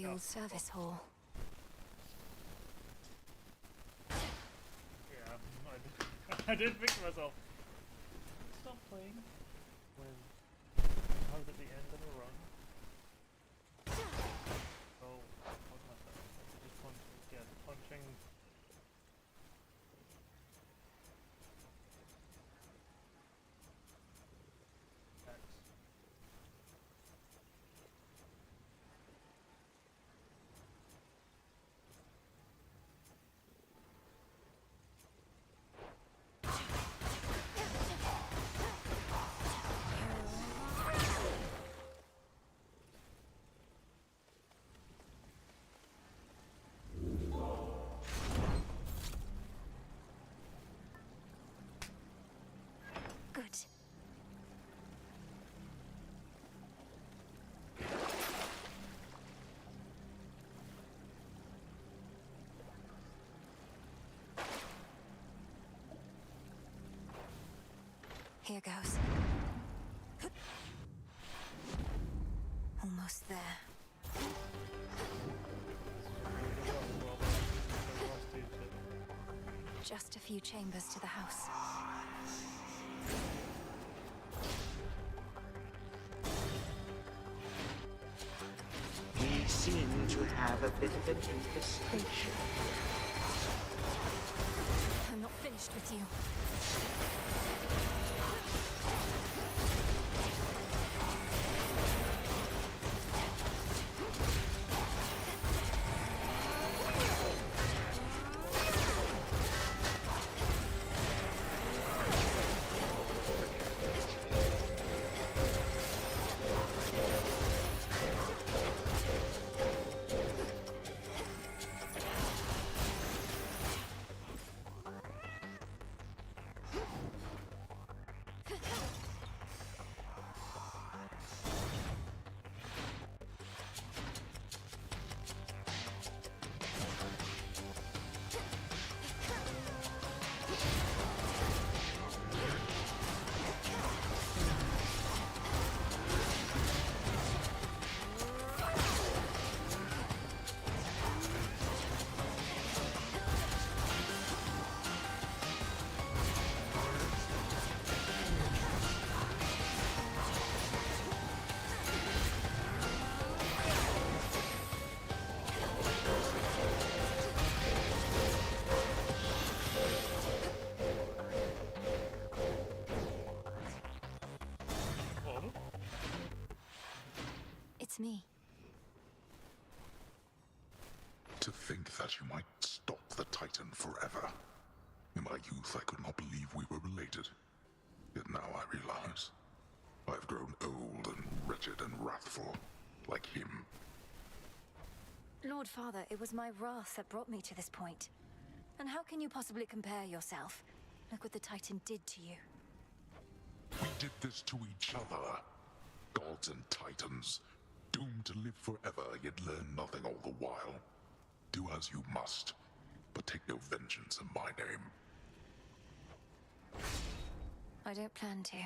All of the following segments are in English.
the old service hall. Yeah, I didn't think to myself. Stop playing when I was at the end of a run. Oh, what am I saying? It's punching. Yeah, punching. X. Good. Here goes. Almost there. Just a few chambers to the house. We seem to have a bit of an infestation. I'm not finished with you. It's me. To think that you might stop the Titan forever. In my youth, I could not believe we were related. Yet now I realize I've grown old and wretched and wrathful, like him. Lord Father, it was my wrath that brought me to this point. And how can you possibly compare yourself? Look what the Titan did to you. We did this to each other. Gods and Titans, doomed to live forever, yet learn nothing all the while. Do as you must, but take no vengeance in my name. I don't plan to.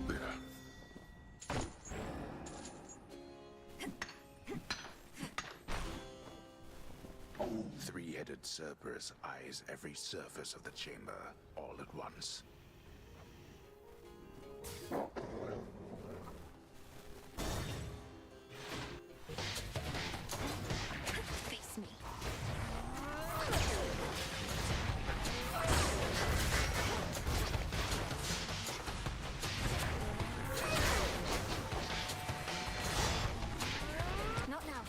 There. Three-headed Cerberus eyes every surface of the chamber, all at once. Face me. Not now.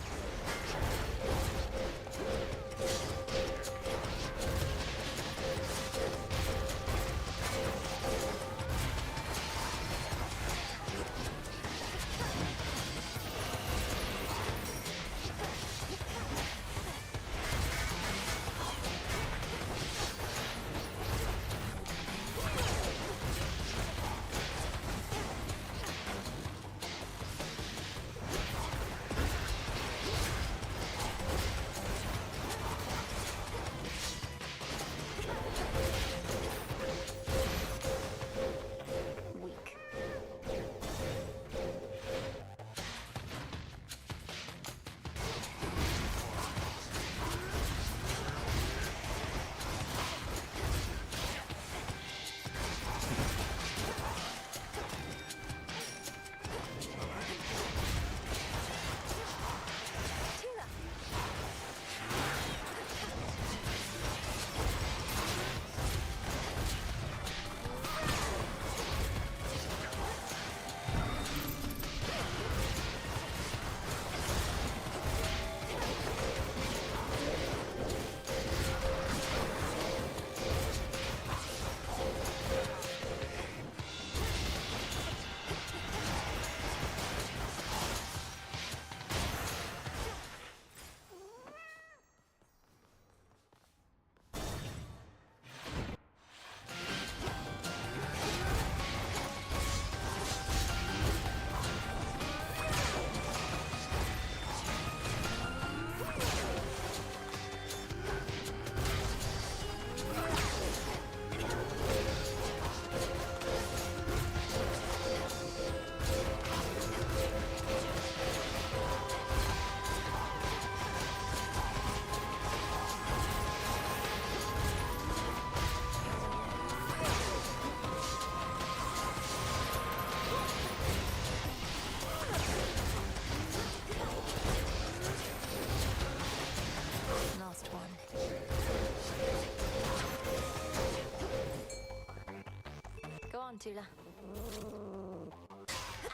celui-là.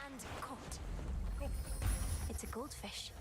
And caught. It's a goldfish.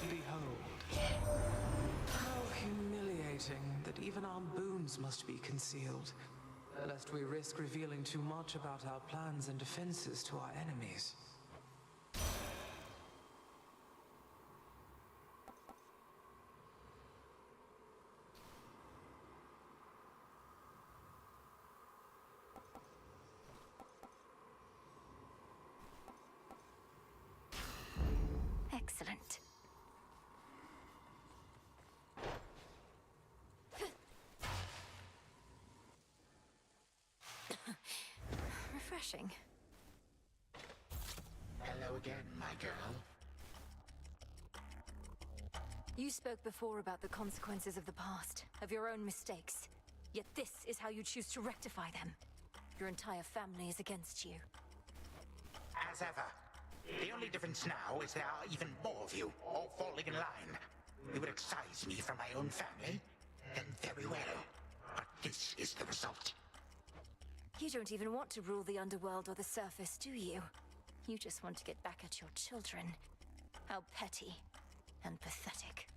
Behold. How humiliating that even our boons must be concealed, lest we risk revealing too much about our plans and defenses to our enemies. Excellent. Refreshing. Hello again, my girl. You spoke before about the consequences of the past, of your own mistakes. Yet this is how you choose to rectify them. Your entire family is against you. As ever. The only difference now is there are even more of you, all falling in line. You would excise me from my own family? Then very well. But this is the result. You don't even want to rule the underworld or the surface, do you? You just want to get back at your children. How petty and pathetic.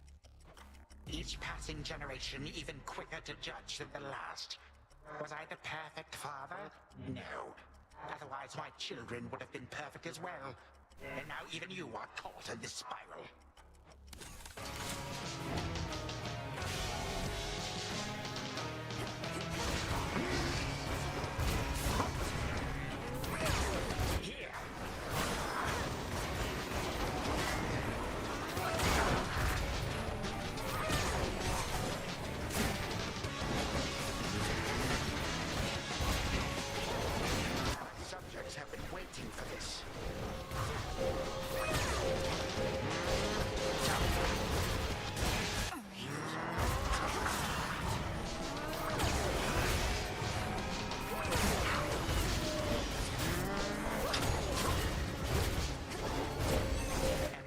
Each passing generation even quicker to judge than the last. Was I the perfect father? No. Otherwise my children would have been perfect as well. And now even you are caught in this spiral. Here! Subjects have been waiting for this.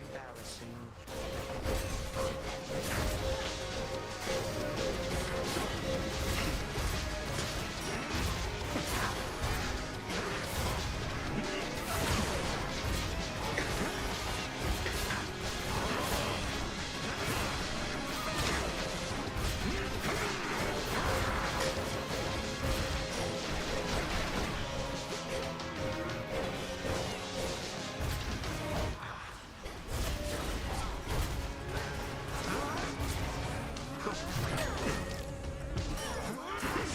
Embarrassing.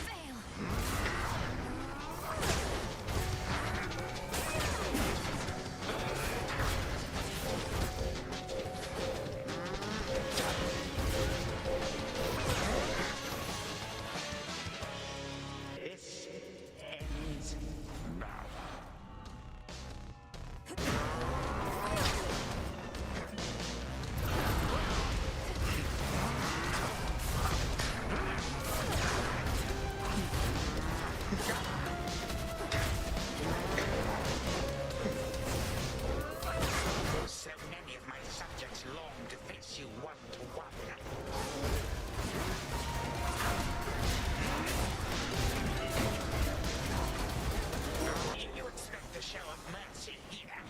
Fail! This ends now. So many of my subjects long to face you one to one. You expect a show of mercy here?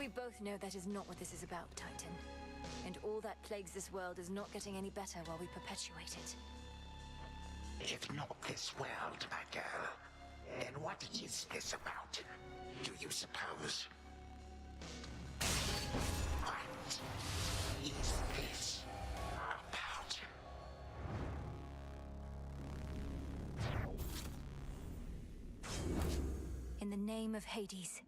We both know that is not what this is about, Titan. And all that plagues this world is not getting any better while we perpetuate it. If not this world, my girl, then what is this about? Do you suppose? What is this about? In the name of Hades.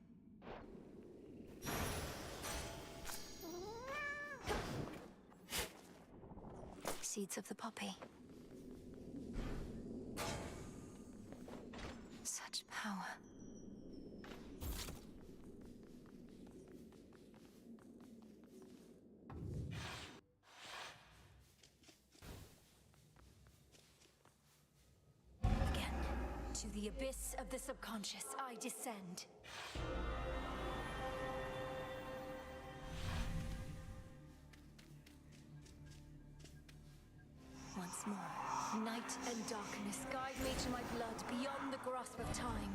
Seeds of the poppy. Such power. Again, to the abyss of the subconscious, I descend. Once more, night and darkness guide me to my blood beyond the grasp of time.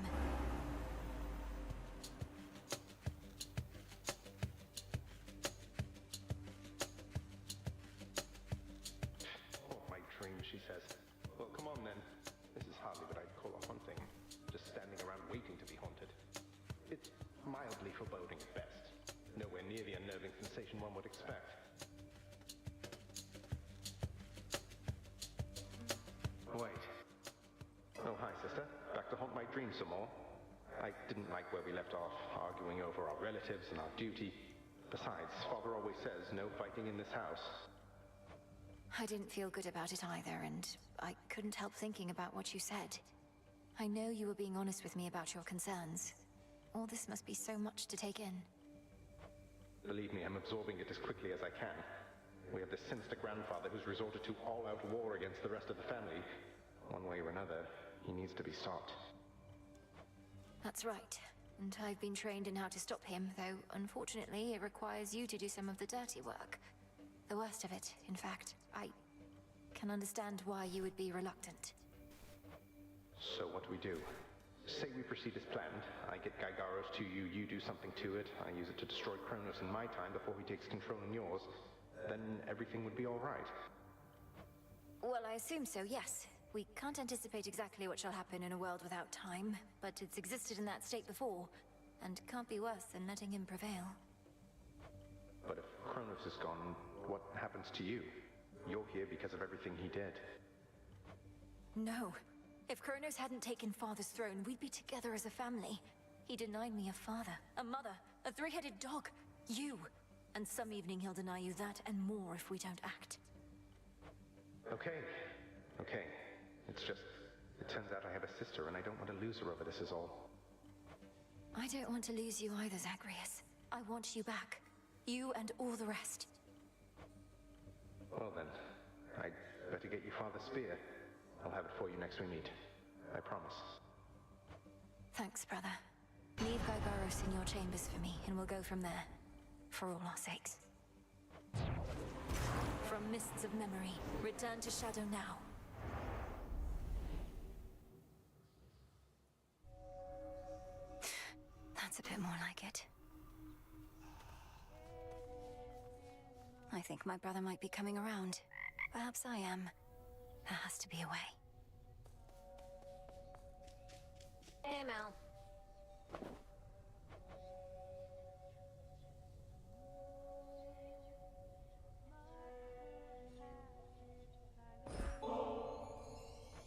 Oh, my dream, she says. Well, come on then. This is hardly what I'd call a haunting. Just standing around waiting to be haunted. It's mildly foreboding at best. Nowhere near the unnerving sensation one would expect. Wait. Oh, hi, sister. Back to haunt my dreams some more. I didn't like where we left off, arguing over our relatives and our duty. Besides, Father always says no fighting in this house. I didn't feel good about it either, and I couldn't help thinking about what you said. I know you were being honest with me about your concerns. All this must be so much to take in. Believe me, I'm absorbing it as quickly as I can. We have this sinister grandfather who's resorted to all-out war against the rest of the family. One way or another, he needs to be stopped. That's right. And I've been trained in how to stop him, though unfortunately it requires you to do some of the dirty work. The worst of it, in fact. I can understand why you would be reluctant. So what do we do? Say we proceed as planned. I get Gygaros to you, you do something to it. I use it to destroy Kronos in my time before he takes control in yours. Then everything would be all right. Well, I assume so, yes. We can't anticipate exactly what shall happen in a world without time, but it's existed in that state before, and can't be worse than letting him prevail. But if Kronos is gone, what happens to you? You're here because of everything he did. No. If Kronos hadn't taken Father's throne, we'd be together as a family. He denied me a father, a mother, a three-headed dog, you. And some evening he'll deny you that and more if we don't act. Okay. It's just, it turns out I have a sister and I don't want to lose her over this is all. I don't want to lose you either, Zagreus. I want you back. You and all the rest. Well then, I'd better get you Father's spear. I'll have it for you next we meet. I promise. Thanks, brother. Leave Gygaros in your chambers for me, and we'll go from there. For all our sakes. From mists of memory, return to Shadow now. That's a bit more like it. I think my brother might be coming around. Perhaps I am. There has to be a way. Hey, Mel.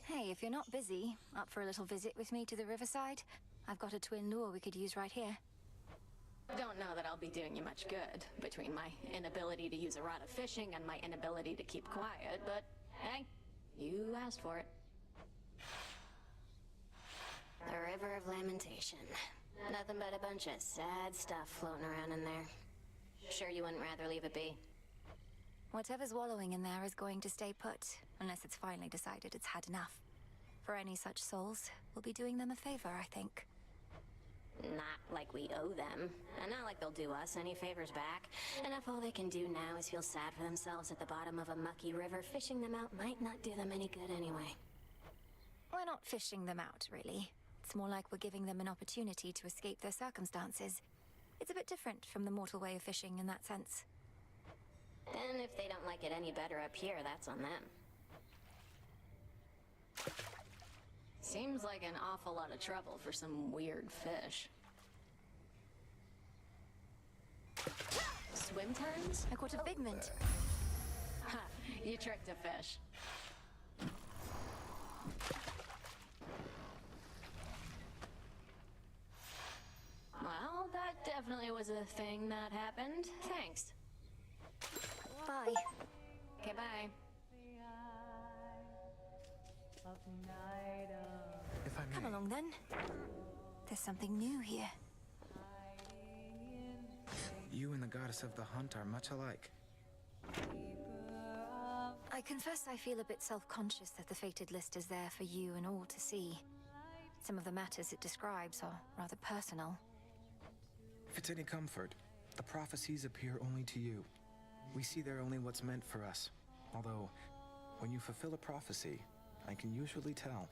Hey, if you're not busy, up for a little visit with me to the riverside? I've got a twin lure we could use right here. Don't know that I'll be doing you much good, between my inability to use a rod of fishing and my inability to keep quiet, but hey, you asked for it. The River of Lamentation. Nothing but a bunch of sad stuff floating around in there. Sure you wouldn't rather leave it be? Whatever's wallowing in there is going to stay put, unless it's finally decided it's had enough. For any such souls, we'll be doing them a favor, I think. Not like we owe them, and not like they'll do us any favors back. And if all they can do now is feel sad for themselves at the bottom of a mucky river, fishing them out might not do them any good anyway. We're not fishing them out, really. It's more like we're giving them an opportunity to escape their circumstances. It's a bit different from the mortal way of fishing in that sense. And if they don't like it any better up here, that's on them. Seems like an awful lot of trouble for some weird fish. Swim turns? I caught a figment. Ha! You tricked a fish. Well, that definitely was a thing that happened. Thanks. Bye. Okay, bye. If I may. Come along then. There's something new here. You and the goddess of the hunt are much alike. I confess I feel a bit self-conscious that the fated list is there for you and all to see. Some of the matters it describes are rather personal. If it's any comfort, the prophecies appear only to you. We see there only what's meant for us. Although, when you fulfill a prophecy, I can usually tell.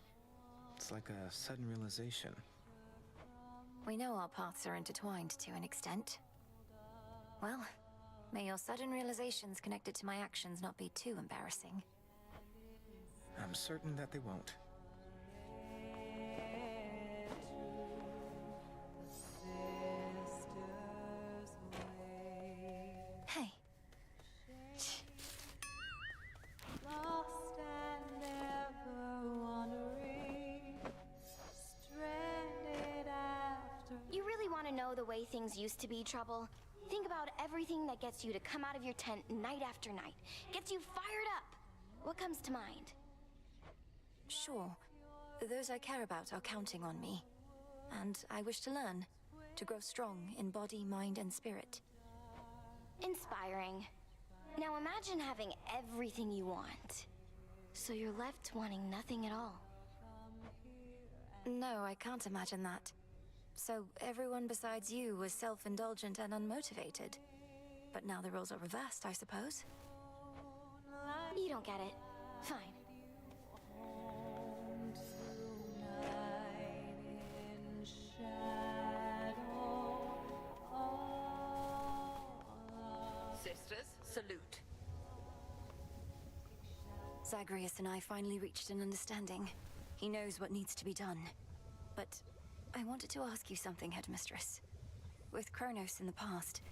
It's like a sudden realization. We know our paths are intertwined to an extent. Well, may your sudden realizations connected to my actions not be too embarrassing. I'm certain that they won't. Hey. You really want to know the way things used to be, Trouble? Think about everything that gets you to come out of your tent night after night. Gets you fired up. What comes to mind? Sure. Those I care about are counting on me. And I wish to learn. To grow strong in body, mind, and spirit. Inspiring. Now imagine having everything you want. So you're left wanting nothing at all. No, I can't imagine that. So everyone besides you was self-indulgent and unmotivated. But now the roles are reversed, I suppose. You don't get it. Fine. Sisters, salute. Zagreus and I finally reached an understanding. He knows what needs to be done. But I wanted to ask you something, Headmistress. With Kronos in the past,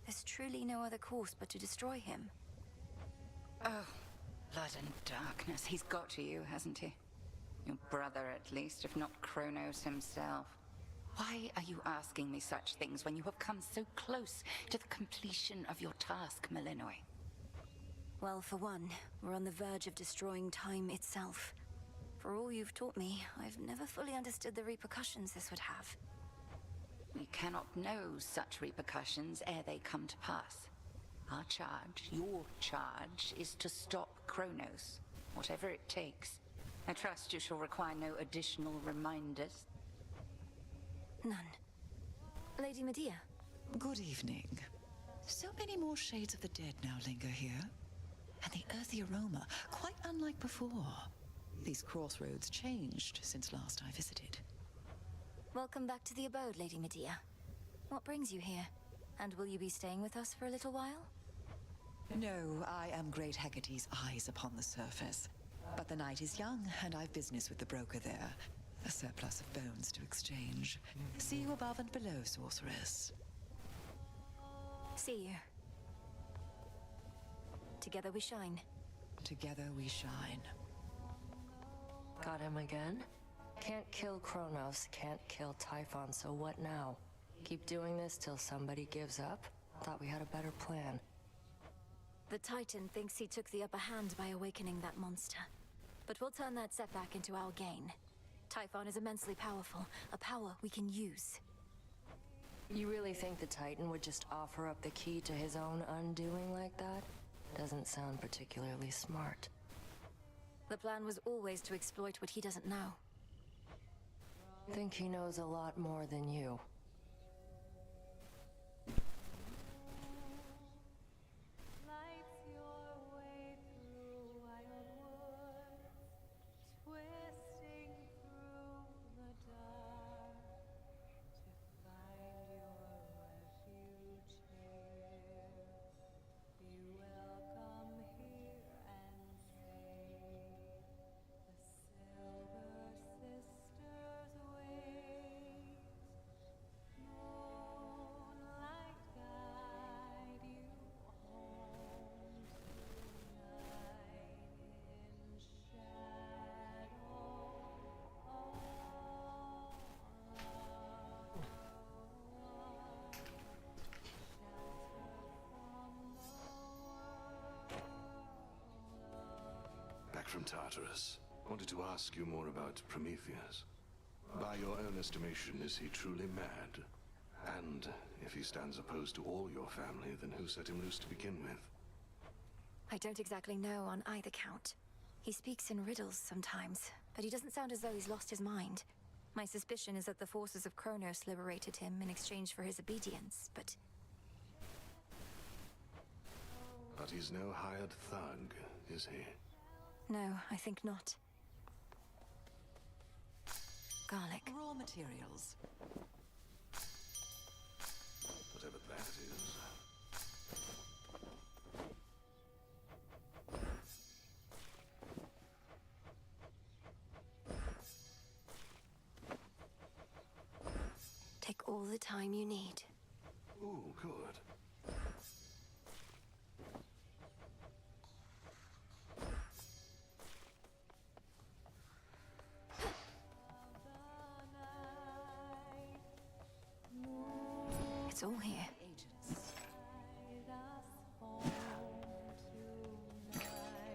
there's truly no other course but to destroy him. Oh, blood and darkness. He's got to you, hasn't he? Your brother, at least, if not Kronos himself. Why are you asking me such things when you have come so close to the completion of your task, Malinois? Well, for one, we're on the verge of destroying time itself. For all you've taught me, I've never fully understood the repercussions this would have. We cannot know such repercussions ere they come to pass. Our charge, your charge, is to stop Kronos, whatever it takes. I trust you shall require no additional reminders. None. Lady Medea. Good evening. So many more shades of the dead now linger here. And the earthy aroma, quite unlike before. These crossroads changed since last I visited. Welcome back to the abode, Lady Medea. What brings you here? And will you be staying with us for a little while? No, I am Great Hecate's eyes upon the surface. But the night is young, and I've business with the broker there. A surplus of bones to exchange. See you above and below, sorceress. See you. Together we shine. Together we shine. Got him again? Can't kill Kronos, can't kill Typhon, so what now? Keep doing this till somebody gives up? Thought we had a better plan. The Titan thinks he took the upper hand by awakening that monster. But we'll turn that setback into our gain. Typhon is immensely powerful, a power we can use. You really think the Titan would just offer up the key to his own undoing like that? Doesn't sound particularly smart. The plan was always to exploit what he doesn't know. Think he knows a lot more than you. from Tartarus. Wanted to ask you more about Prometheus. By your own estimation, is he truly mad? And if he stands opposed to all your family, then who set him loose to begin with? I don't exactly know on either count. He speaks in riddles sometimes, but he doesn't sound as though he's lost his mind. My suspicion is that the forces of Kronos liberated him in exchange for his obedience, but... But he's no hired thug, is he? No, I think not. Garlic. Raw materials. Whatever that is. Take all the time you need. Ooh, good. It's all here.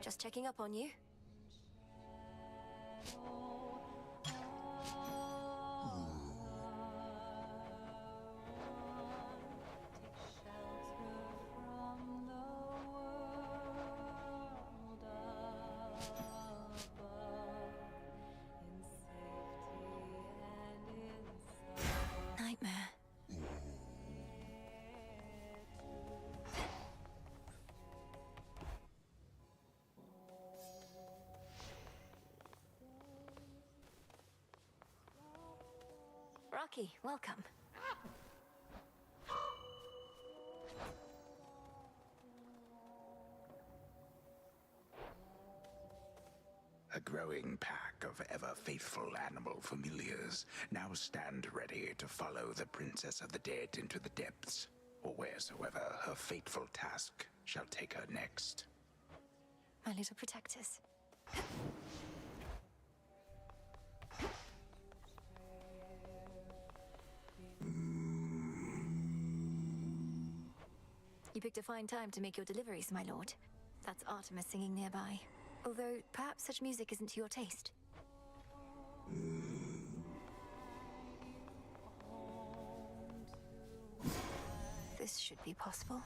Just checking up on you. Nightmare. Rocky, welcome. A growing pack of ever-faithful animal familiars now stand ready to follow the Princess of the Dead into the depths, or wheresoever her fateful task shall take her next. My little protectors. You picked a fine time to make your deliveries, my lord. That's Artemis singing nearby. Although, perhaps such music isn't to your taste. This should be possible.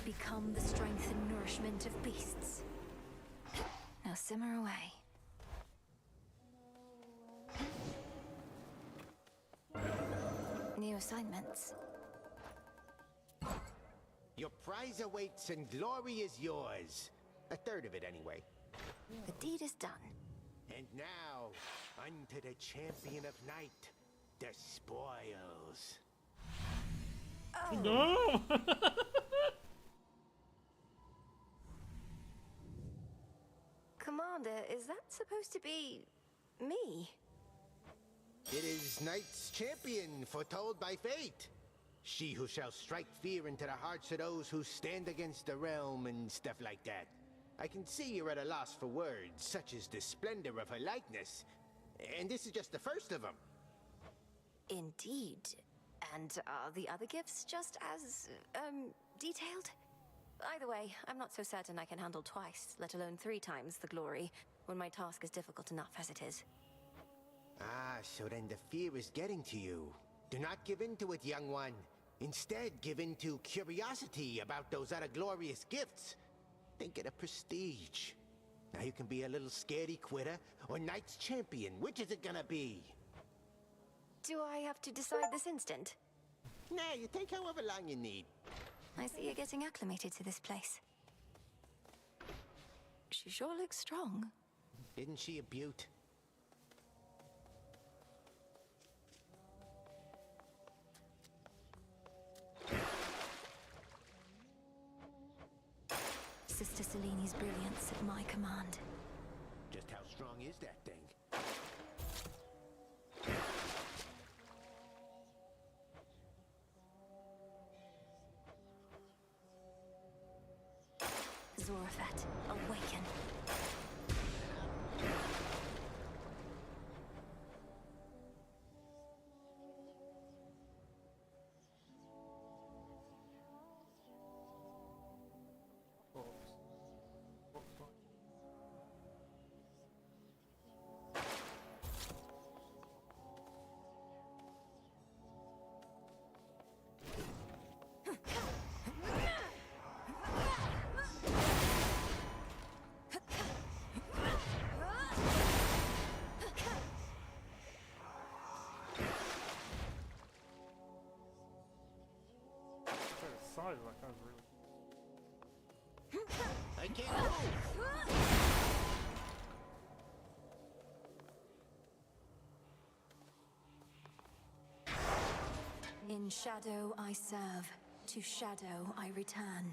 Become the strength and nourishment of beasts. Now simmer away. New assignments. Your prize awaits and glory is yours. A third of it, anyway. The deed is done. And now, unto the champion of night, the spoils. Oh. No! Commander, is that supposed to be me? It is Night's champion, foretold by fate. She who shall strike fear into the hearts of those who stand against the realm and stuff like that. I can see you're at a loss for words, such as the splendor of her likeness. And this is just the first of them. Indeed. And are the other gifts just as, detailed? Either way, I'm not so certain I can handle twice, let alone 3 times the glory, when my task is difficult enough as it is. Ah, so then the fear is getting to you. Do not give in to it, young one. Instead, give in to curiosity about those other glorious gifts. Think of the prestige. Now you can be a little scaredy quitter or Knight's champion. Which is it gonna be? Do I have to decide this instant? Nah, you take however long you need. I see you're getting acclimated to this place. She sure looks strong. Isn't she a beaut? Sister Seleni's brilliance at my command. Just how strong is that thing? Zorafat, awaken. Size of that guy's really. I can't move! In shadow I serve, to shadow I return.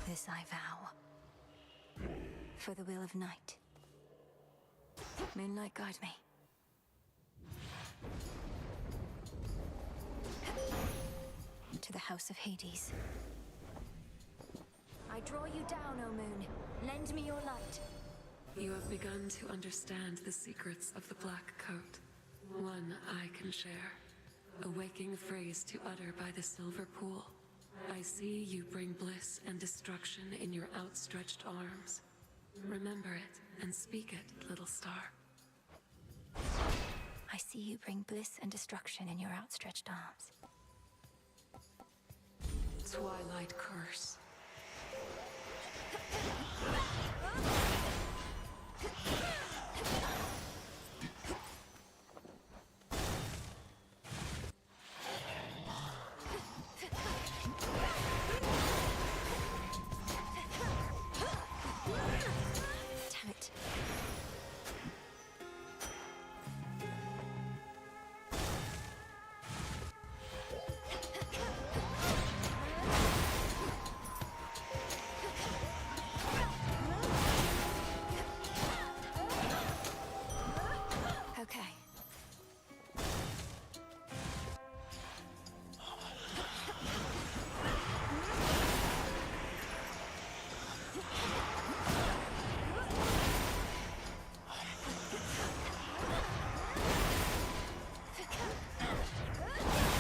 This I vow. For the will of night. Moonlight, guide me. To the House of Hades. I draw you down, O Moon. Lend me your light. You have begun to understand the secrets of the Black Coat. One I can share. A waking phrase to utter by the Silver Pool. I see you bring bliss and destruction in your outstretched arms. Remember it and speak it, little star. I see you bring bliss and destruction in your outstretched arms. Twilight curse. Damn it. Okay.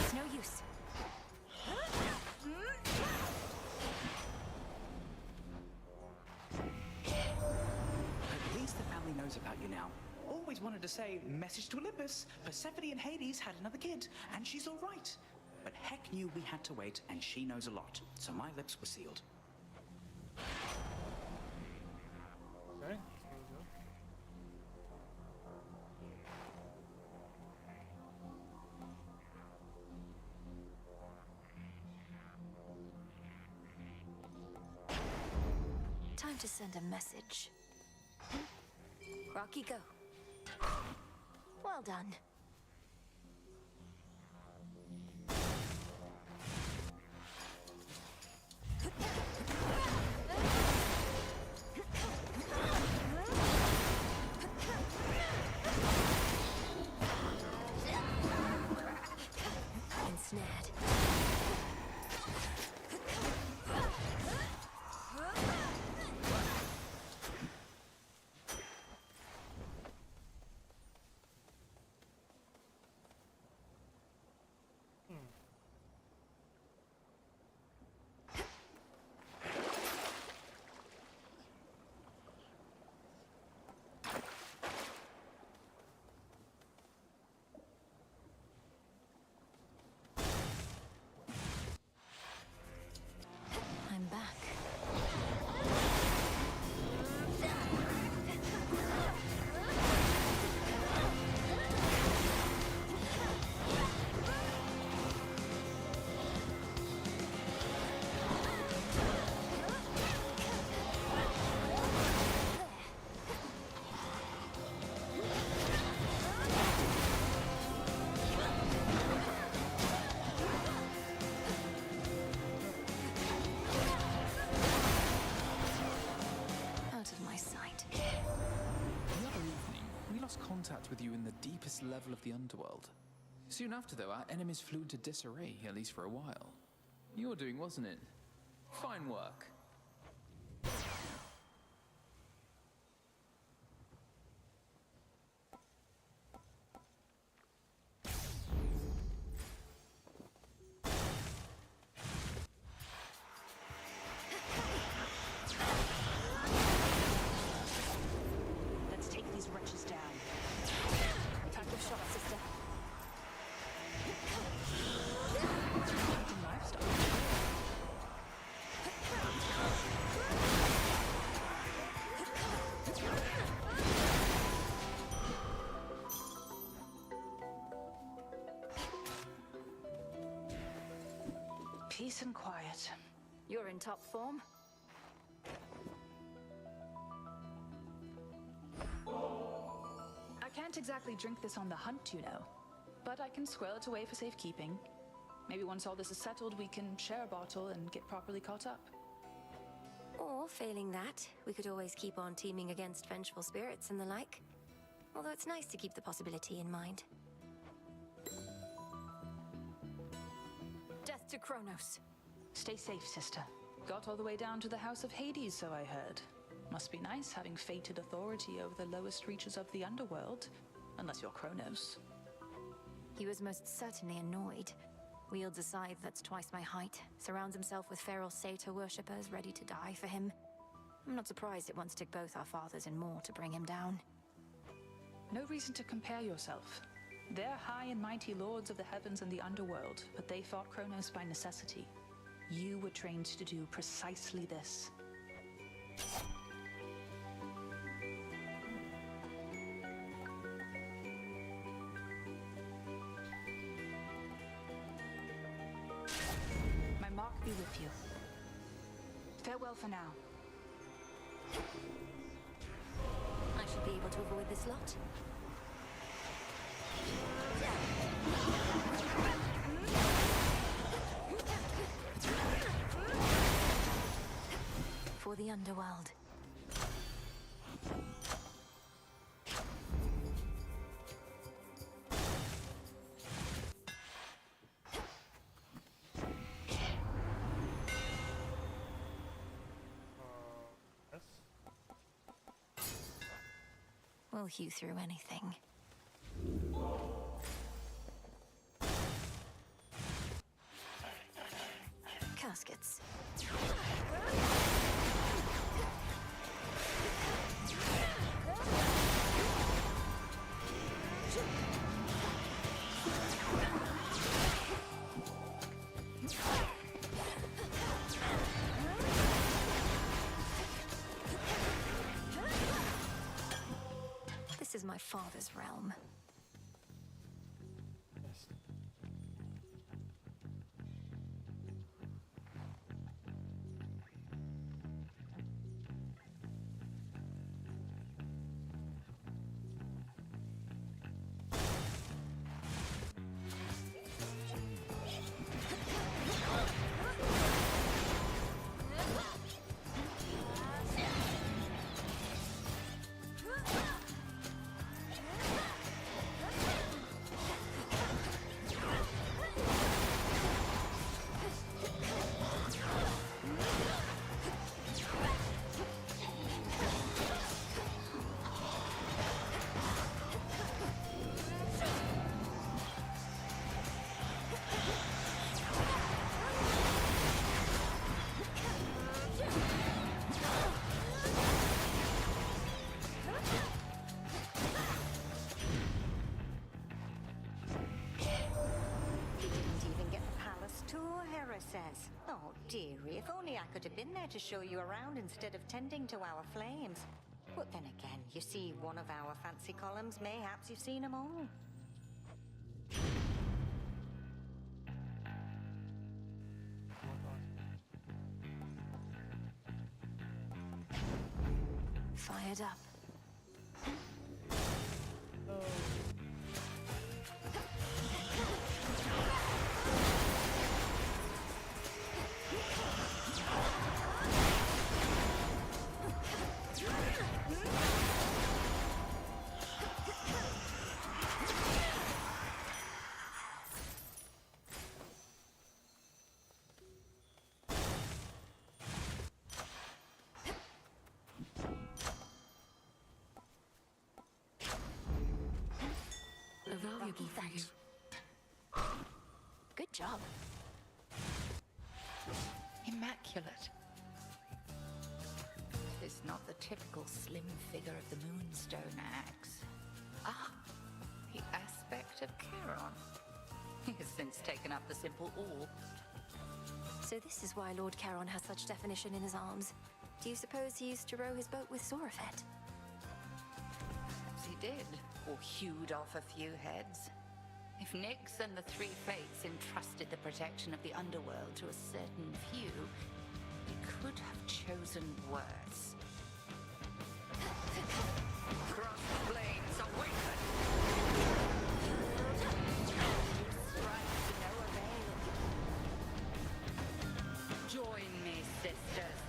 It's no use. At least the family knows about you now. Always wanted to say, message to Olympus. Persephone and Hades had another kid, and she's all right. But Heck knew we had to wait, and she knows a lot. So my lips were sealed. Okay, there we go. Time to send a message. Rocky, go. Well done. Ensnared. deepest level of the underworld. Soon after, though, our enemies flew into disarray, at least for a while. Your doing, wasn't it? Fine work. Let's take these wretches down. Attractive shot, sister. Hunting livestock. Peace and quiet. You're in top form. I can't exactly drink this on the hunt, you know. But I can squirrel it away for safekeeping. Maybe once all this is settled, we can share a bottle and get properly caught up. Or, failing that, we could always keep on teaming against vengeful spirits and the like. Although it's nice to keep the possibility in mind. Death to Kronos. Stay safe, sister. Got all the way down to the House of Hades, so I heard. Must be nice having fated authority over the lowest reaches of the underworld. Unless you're Kronos. He was most certainly annoyed. Wields a scythe that's twice my height, surrounds himself with feral satyr worshippers ready to die for him. I'm not surprised it once took both our fathers and more to bring him down. No reason to compare yourself. They're high and mighty lords of the heavens and the underworld, but they fought Kronos by necessity. You were trained to do precisely this. My mark be with you. Farewell for now. I should be able to avoid this lot. For the underworld. Yes. We'll hew through anything. Caskets. This is my father's realm. Yes. Says, "Oh, dearie, if only I could have been there to show you around instead of tending to our flames. But then again, you see one of our fancy columns, mayhaps you've seen them all." Fired up. lucky fetch. Good job. Immaculate. It's not the typical slim figure of the Moonstone axe. Ah, the aspect of Charon. He has since taken up the simple orb. So this is why Lord Charon has such definition in his arms. Do you suppose he used to row his boat with Sorafet? Perhaps he did, or hewed off a few heads. If Nyx and the Three Fates entrusted the protection of the underworld to a certain few, they could have chosen worse. Cross the blades, awaken! Strive to no avail. Join me, sisters.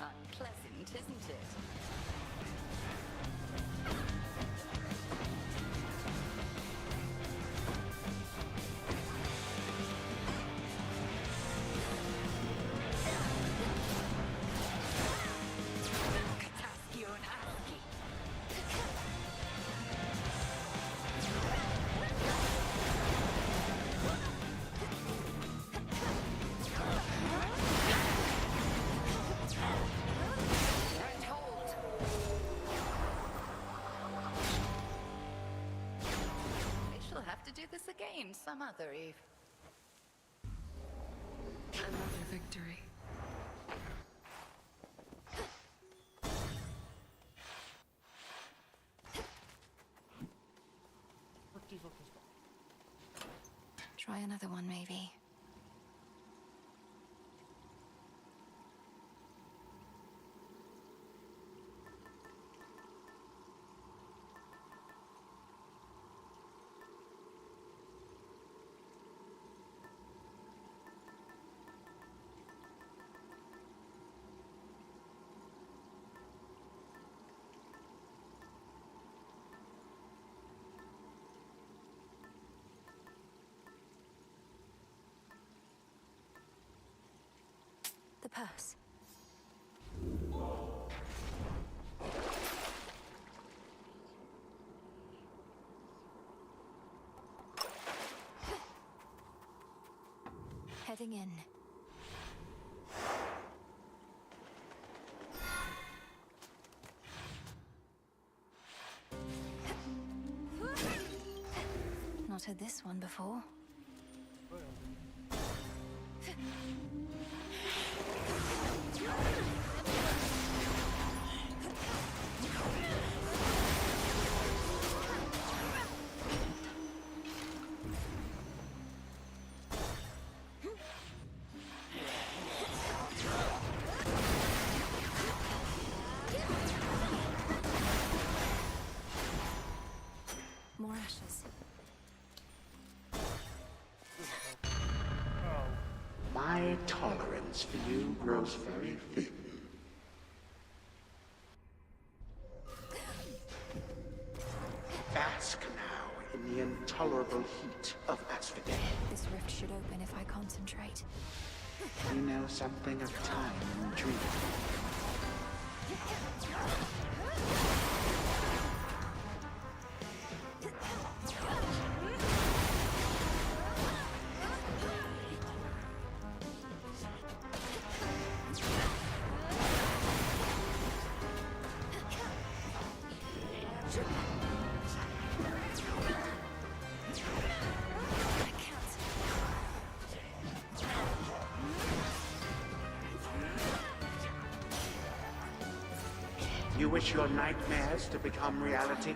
Unpleasant, isn't it? Do this again some other eve. Another victory. Try another one, maybe. The purse. Heading in. Not heard this one before. More ashes. My tolerance for you grows very thin. Bask now in the intolerable heat of Asphodel. This rift should open if I concentrate. You know something of time and dream. You wish your nightmares to become reality?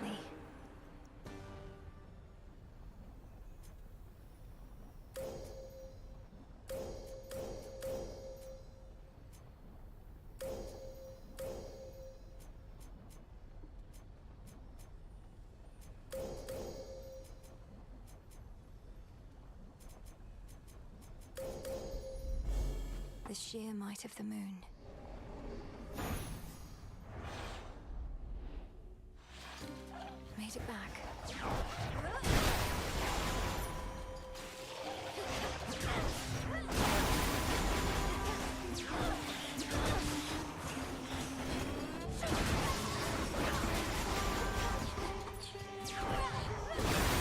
This sheer might of the moon. Made it back.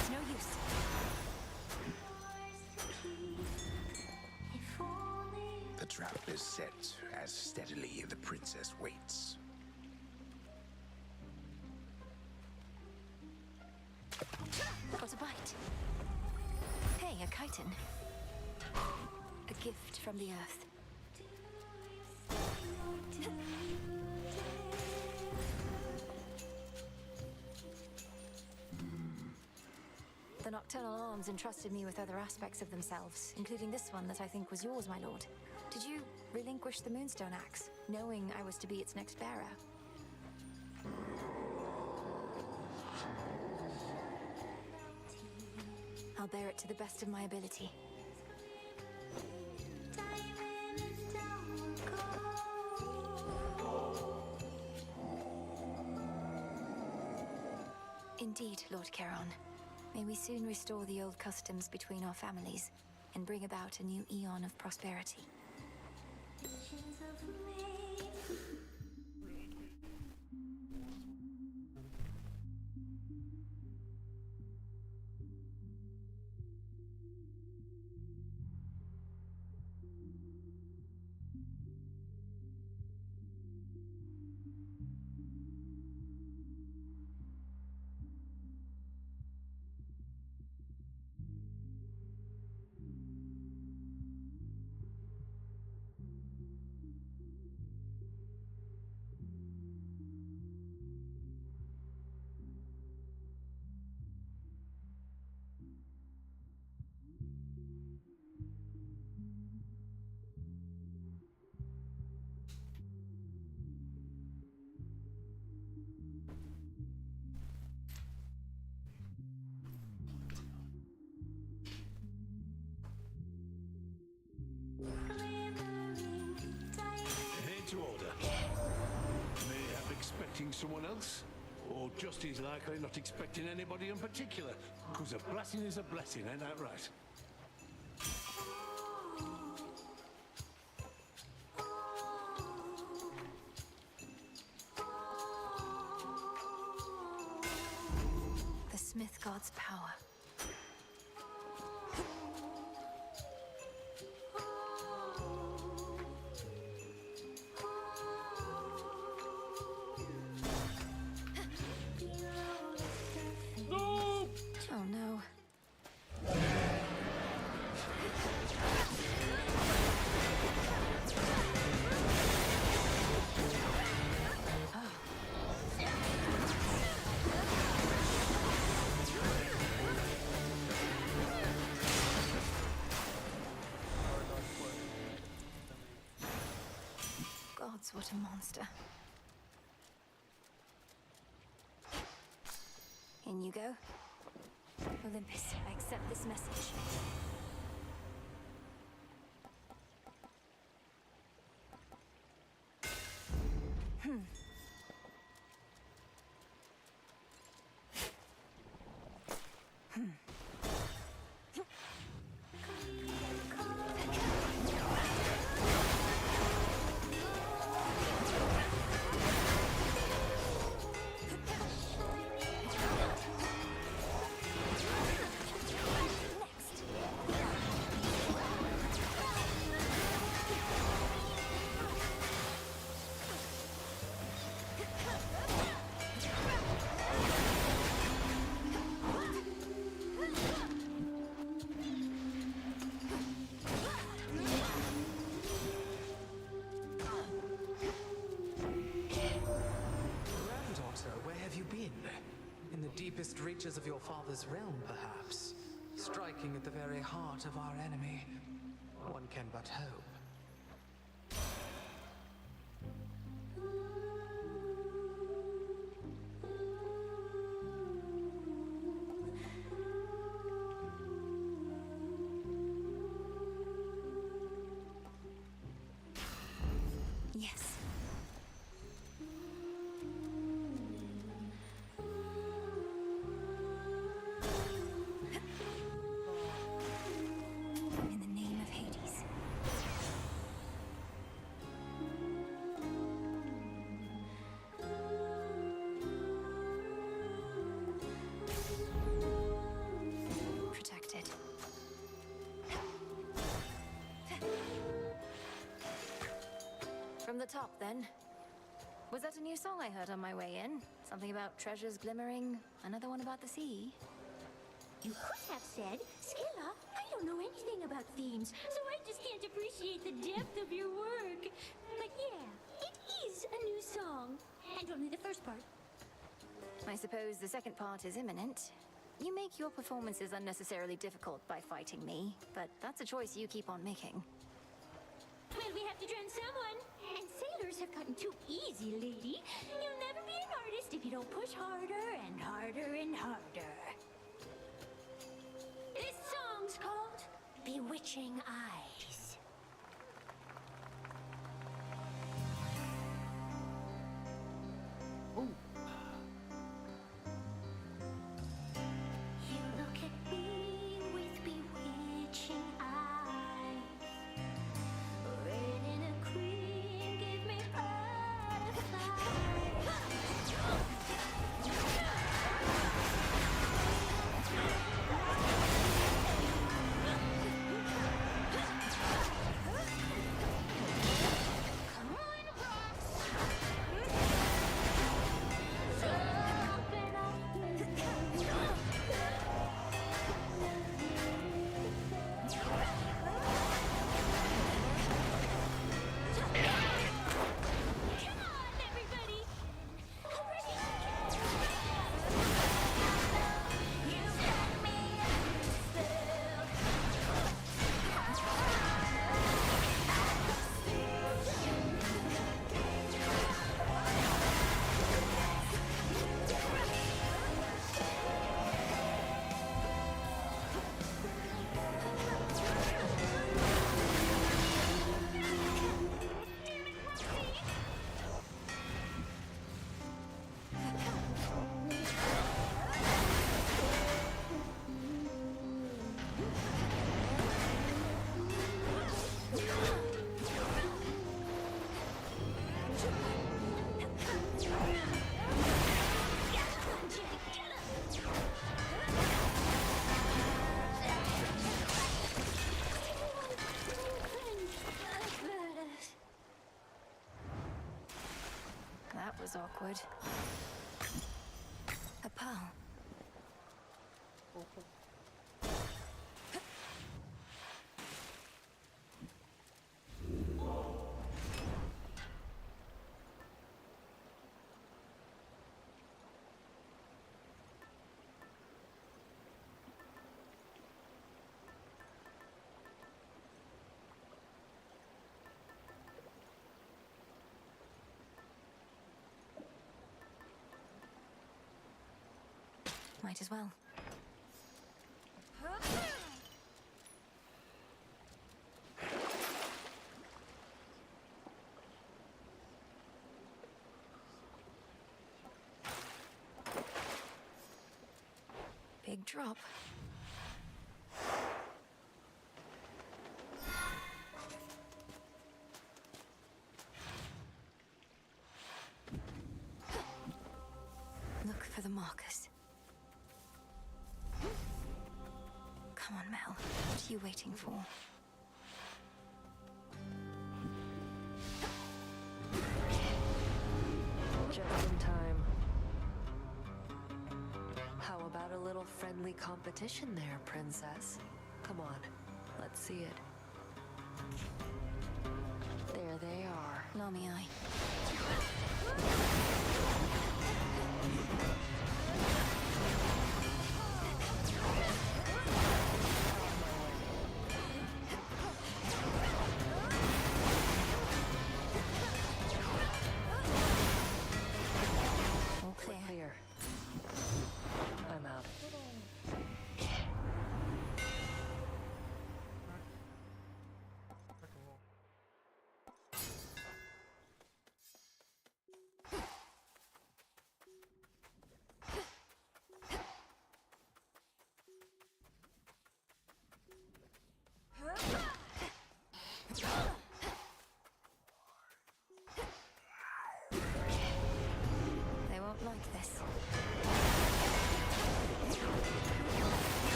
It's no use. The trap is set as steadily the princess waits. Got a bite. Hey, a chitin. A gift from the earth. The Nocturnal Arms entrusted me with other aspects of themselves, including this one that I think was yours, my lord. Did you relinquish the Moonstone Axe, knowing I was to be its next bearer? I'll bear it to the best of my ability. Indeed, Lord Charon. May we soon restore the old customs between our families and bring about a new eon of prosperity. To order. Mayhap expecting someone else? Or just as likely not expecting anybody in particular? Because a blessing is a blessing, ain't that right? The Smith God's power. Oh no. Gods, what a monster. In you go. Olympus, I accept this message. Deepest reaches of your father's realm, perhaps. Striking at the very heart of our enemy. One can but hope. From the top, then. Was that a new song I heard on my way in? Something about treasures glimmering, another one about the sea? You could have said, Skilla, I don't know anything about themes, so I just can't appreciate the depth of your work. But yeah, it is a new song. And only the first part. I suppose the second part is imminent. You make your performances unnecessarily difficult by fighting me, but that's a choice you keep on making. Well, we have to drown someone. And sailors have gotten too easy, lady. You'll never be an artist if you don't push harder and harder and harder. This song's called Bewitching Eyes. Ooh. You look at me with bewitching eyes. Red in a queen, give me Come on, rocks! Open Come on, everybody! You got me That was awkward. A pearl. Might as well. Big drop. Look for the markers. Come on, Mel. What are you waiting for? Just in time. How about a little friendly competition there, princess? Come on, let's see it. There they are. Lummy eye. All clear. I'm out.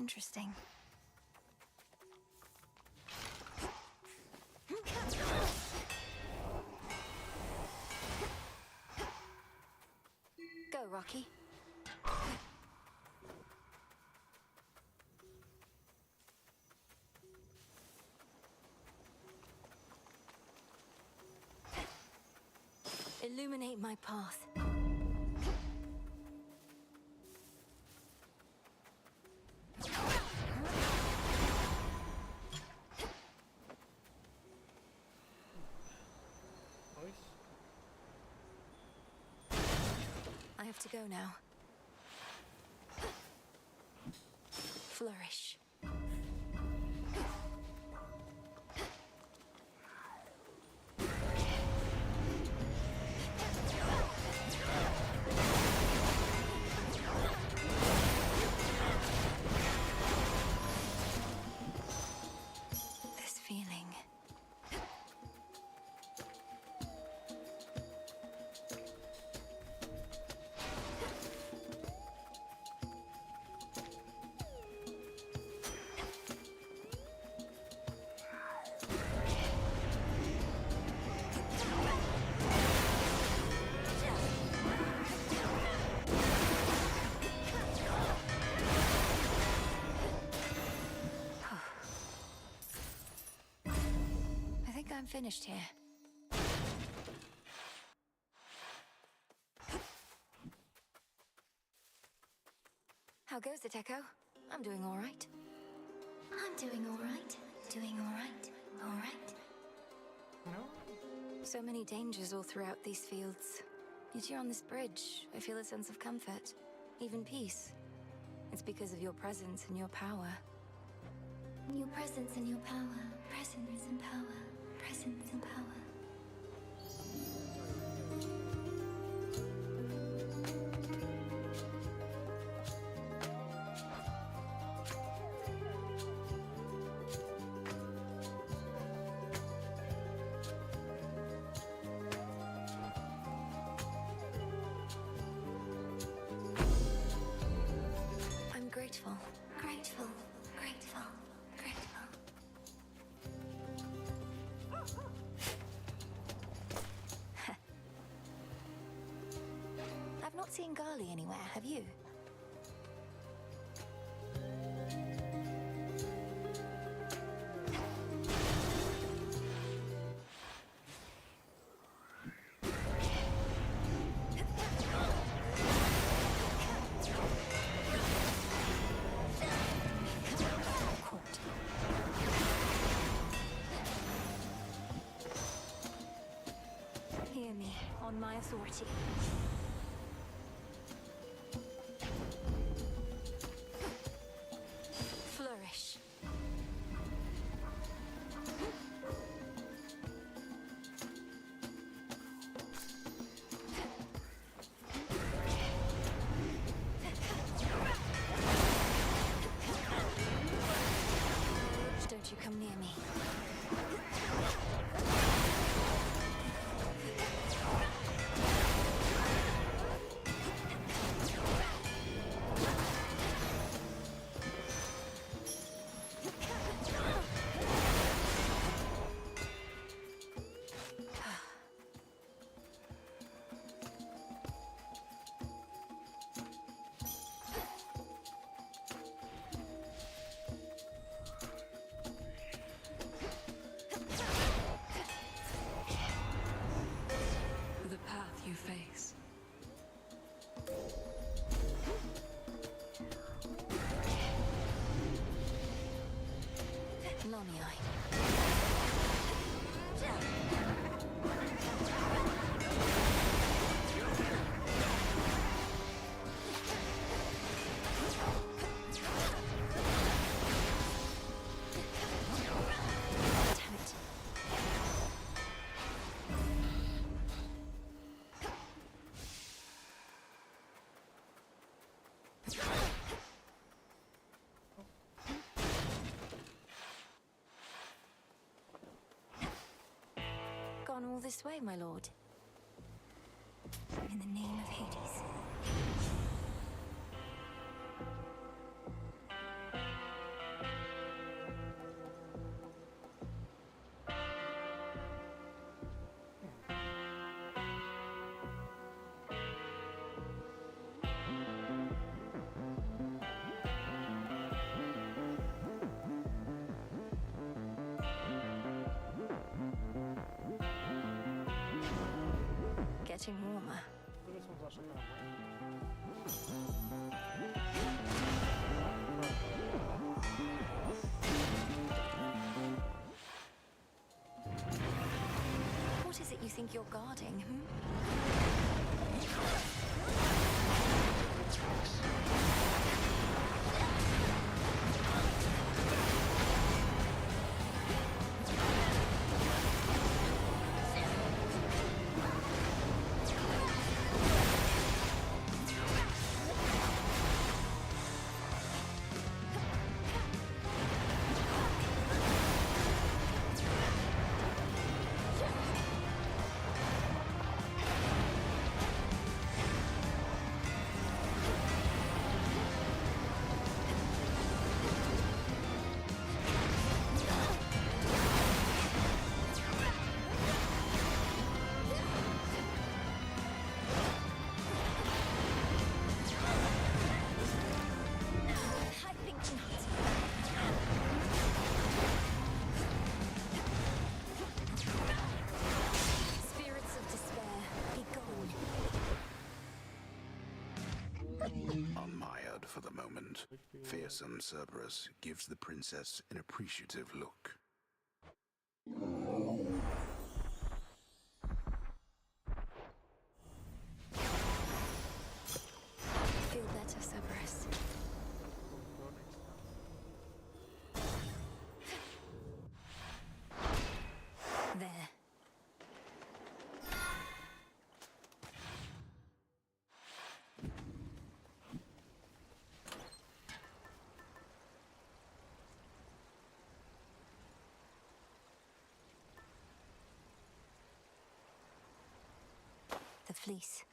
Interesting. Go, Rocky. Illuminate my path. I have to go now. Flourish. This feeling. I think I'm finished here. How goes it, Echo? I'm doing all right. I'm doing all right. Doing all right. All right. So many dangers all throughout these fields. Yet you're on this bridge. I feel a sense of comfort, even peace. It's because of your presence and your power. Your presence and your power. Presence and power. Presence and power. I'm grateful. Grateful. Grateful. Grateful. I've not seen Garly anywhere, have you? Hear me, on my authority. Flourish. Don't you come near me. The path you face. Lomiai. Damn it. Gone all this way, my lord. In the name of Hades. getting warmer. This one's actually kind of What is it you think you're guarding, hmm? Spirits of despair, be gone. Unmired for the moment, fearsome Cerberus gives the princess an appreciative look. Feel better, Cerberus. There. The fleece.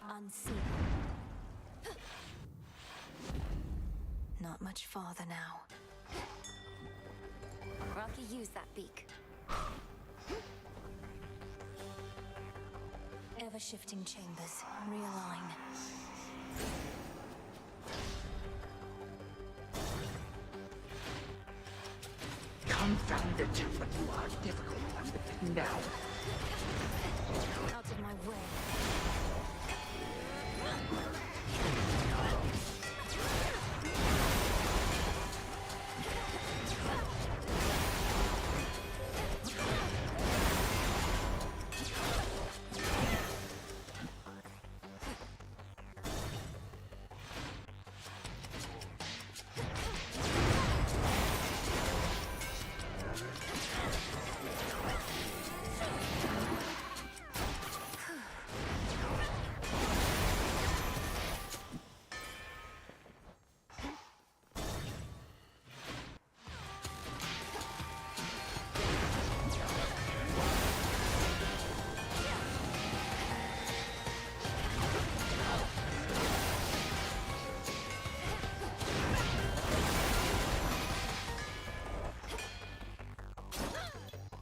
Unseen. Not much farther now. Rocky, use that beak. Ever-shifting chambers. Realign. Confound it, but you are difficult. Now. Out of my way.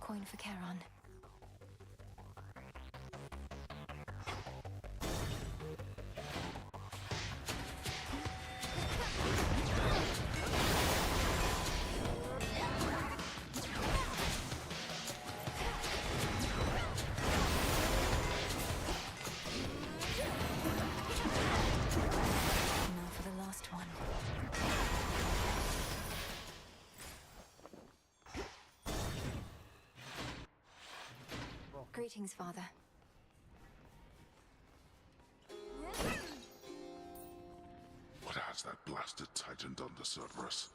Coin for Charon. Now for the last one. Greetings, Father. What has that blasted Titan done to Cerberus?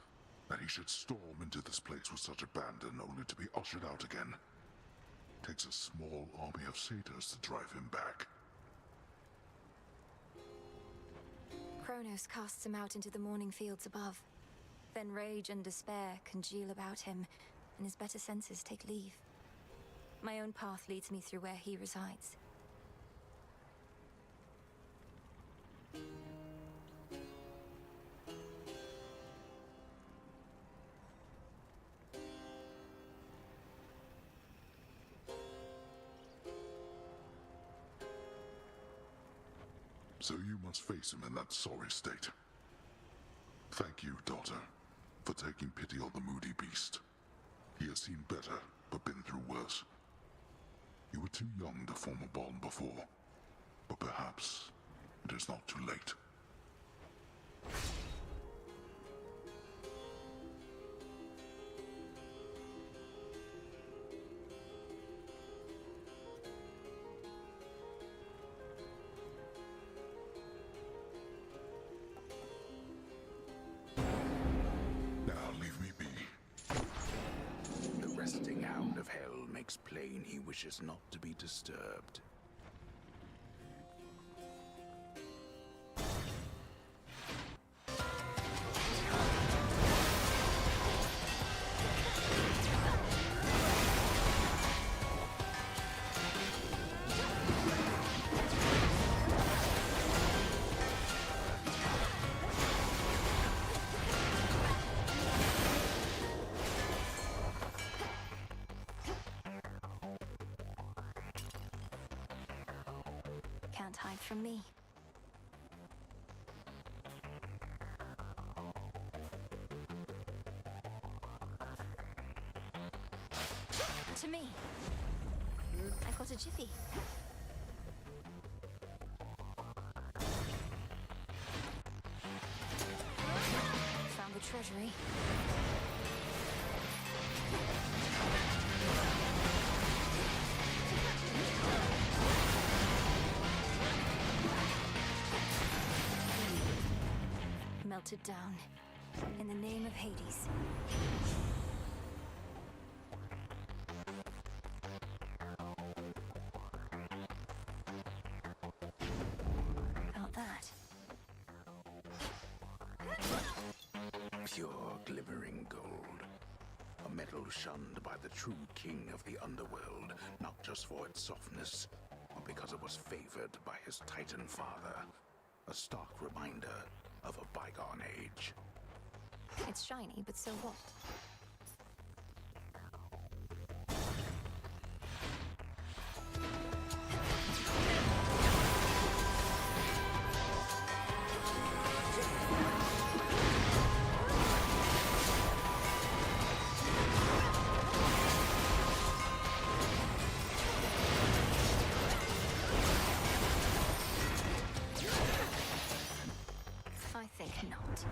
That he should storm into this place with such abandon only to be ushered out again. Takes a small army of satyrs to drive him back. Kronos casts him out into the morning fields above. Then rage and despair congeal about him, and his better senses take leave. My own path leads me through where he resides. So you must face him in that sorry state. Thank you, daughter, for taking pity on the moody beast. He has seen better, but been through worse. You were too young to form a bond before, but perhaps it is not too late. Now leave me be. The resting hound of hell makes plain he wishes not to be disturbed. Can't hide from me. To me. I got a jiffy. Found the treasury. Melted down. In the name of Hades. Felt that. Pure glimmering gold. A metal shunned by the true king of the underworld, not just for its softness, but because it was favored by his Titan father. A stark reminder of a bygone age. It's shiny, but so what? I think not.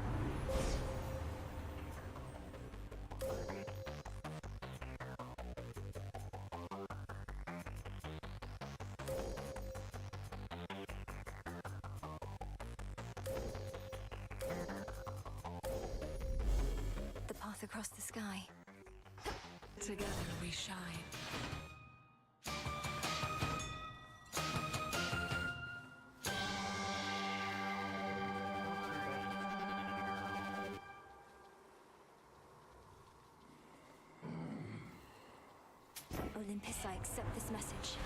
The path across the sky. Together we shine. Olympus, I accept this message.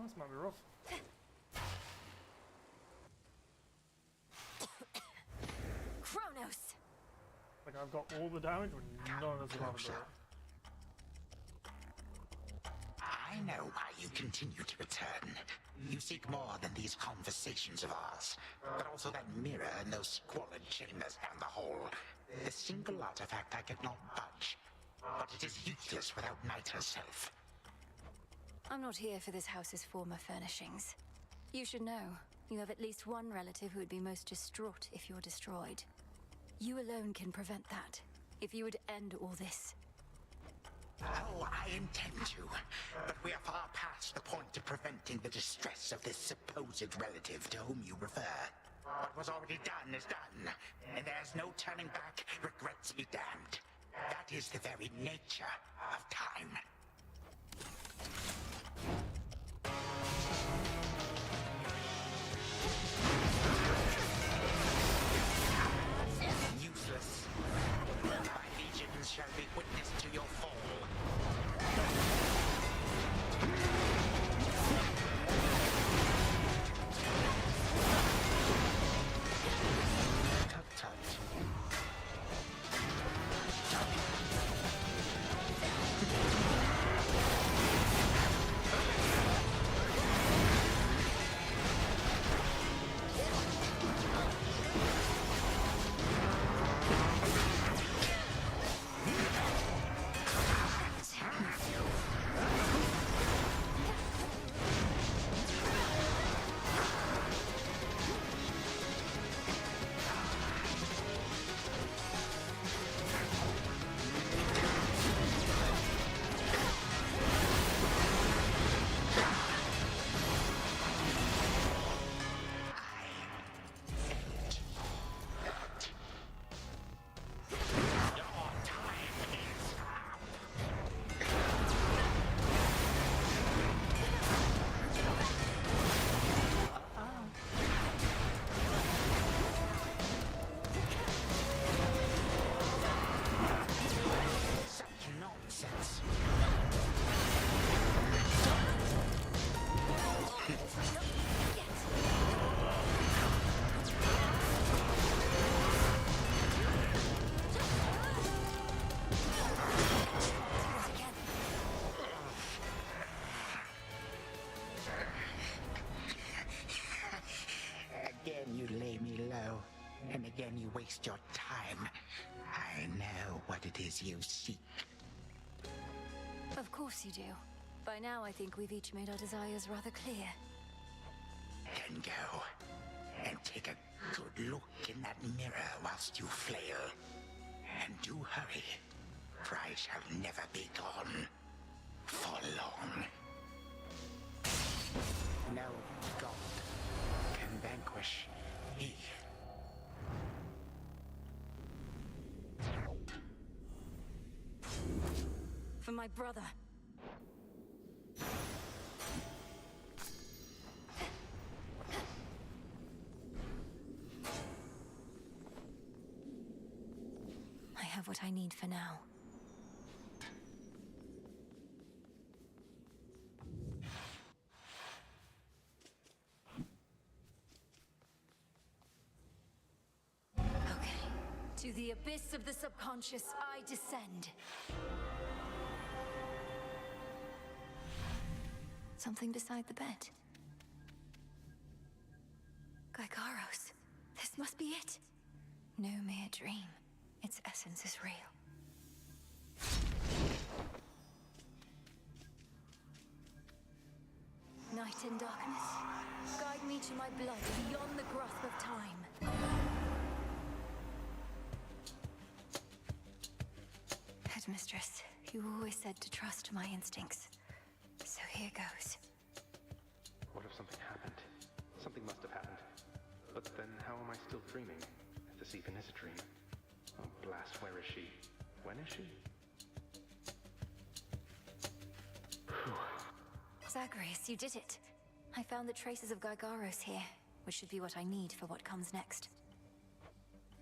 This might be rough. Kronos! Like I've got all the damage when none of us have got it. I know why you continue to return. You seek more than these conversations of ours, but also that mirror and those squalid chambers down the hall. The single artifact I could not budge, but it is useless without Night herself. I'm not here for this house's former furnishings. You should know, you have at least one relative who would be most distraught if you're destroyed. You alone can prevent that, if you would end all this. Oh, I intend to, but we are far past the point of preventing the distress of this supposed relative to whom you refer. What was already done is done, and there's no turning back, regrets be damned. That is the very nature of time. and again you waste your time. I know what it is you seek. Of course you do. By now, I think we've each made our desires rather clear. Then go and take a good look in that mirror whilst you flail. And do hurry, for I shall never be gone for long. No god can vanquish me. For my brother. I have what I need for now. Okay. To the abyss of the subconscious, I descend. Something beside the bed. Gygaros. This must be it. No mere dream. Its essence is real. Night and darkness, guide me to my blood beyond the grasp of time. Headmistress, you always said to trust my instincts. So here goes. What if something happened? Something must have happened. But then how am I still dreaming? If this even is a dream. Oh, blast, where is she? When is she? Zagreus, you did it. I found the traces of Gygaros here, which should be what I need for what comes next.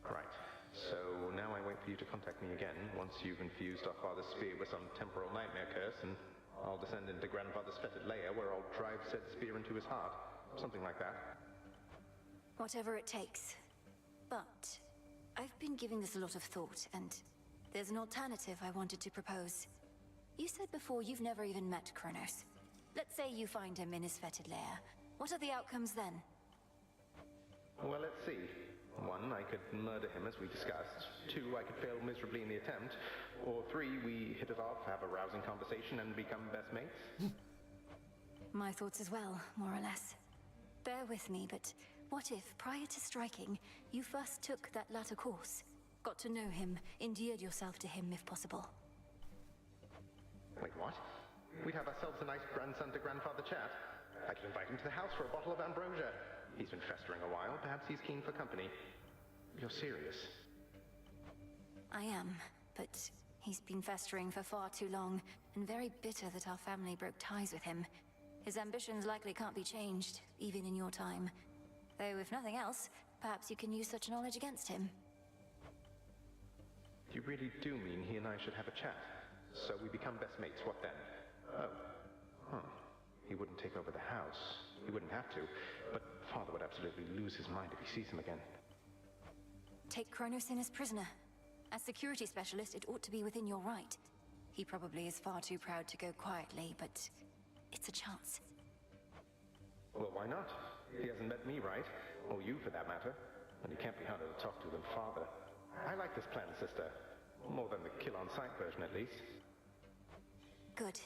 Right. So now I wait for you to contact me again once you've infused our father's spear with some temporal nightmare curse, and I'll descend into grandfather's fetid lair where I'll drive said spear into his heart. Something like that. Whatever it takes. But I've been giving this a lot of thought, and there's an alternative I wanted to propose. You said before you've never even met Kronos. Let's say you find him in his fetid lair. What are the outcomes then? Well, let's see. 1, I could murder him as we discussed. 2, I could fail miserably in the attempt. Or 3, we hit it off, have a rousing conversation, and become best mates. My thoughts as well, more or less. Bear with me, but what if, prior to striking, you first took that latter course? Got to know him, endeared yourself to him if possible. Wait, what? We'd have ourselves a nice grandson-to-grandfather chat. I could invite him to the house for a bottle of ambrosia. He's been festering a while. Perhaps he's keen for company. You're serious? I am, but he's been festering for far too long, and very bitter that our family broke ties with him. His ambitions likely can't be changed, even in your time. Though, if nothing else, perhaps you can use such knowledge against him. You really do mean he and I should have a chat? So we become best mates, what then? Oh. Huh. He wouldn't take over the house. He wouldn't have to. But Father would absolutely lose his mind if he sees him again. Take Kronos in as prisoner. As security specialist, it ought to be within your right. He probably is far too proud to go quietly, but it's a chance. Well, why not? He hasn't met me, right? Or you, for that matter. And he can't be harder to talk to than Father. I like this plan, sister. More than the kill-on-sight version, at least. Good.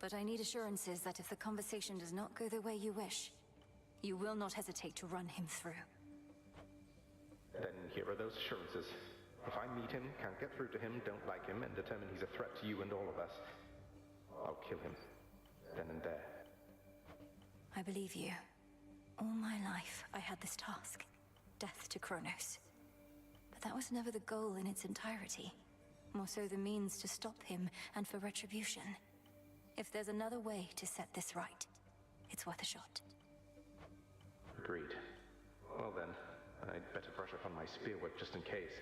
But I need assurances that if the conversation does not go the way you wish, you will not hesitate to run him through. Then here are those assurances. If I meet him, can't get through to him, don't like him, and determine he's a threat to you and all of us, I'll kill him. Then and there. I believe you. All my life, I had this task. Death to Kronos. But that was never the goal in its entirety. More so the means to stop him and for retribution. If there's another way to set this right, it's worth a shot. Agreed. Well then, I'd better brush up on my spearwork just in case.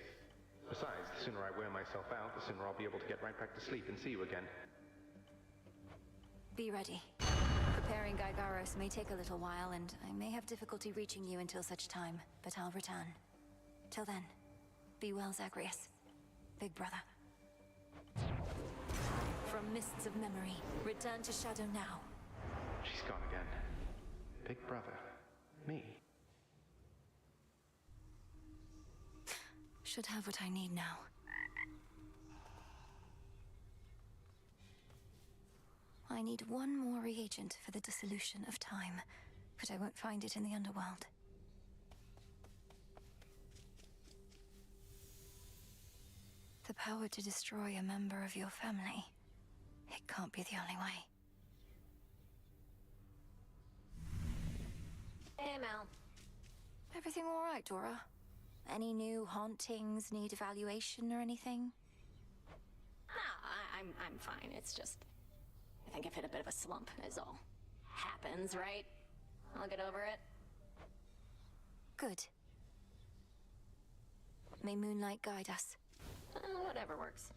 Besides, the sooner I wear myself out, the sooner I'll be able to get right back to sleep and see you again. Be ready. Preparing Gygaros may take a little while, and I may have difficulty reaching you until such time, but I'll return. Till then, be well, Zagreus. Big brother. From mists of memory, return to Shadow now. She's gone again. Big brother. Me. should have what I need now. I need one more reagent for the dissolution of time, but I won't find it in the underworld. The power to destroy a member of your family. It can't be the only way. Hey, Mel. Everything all right, Dora? Any new hauntings need evaluation or anything? No, I'm fine. It's just, I think I've hit a bit of a slump, is all. Happens, right? I'll get over it. Good. May moonlight guide us. Whatever works.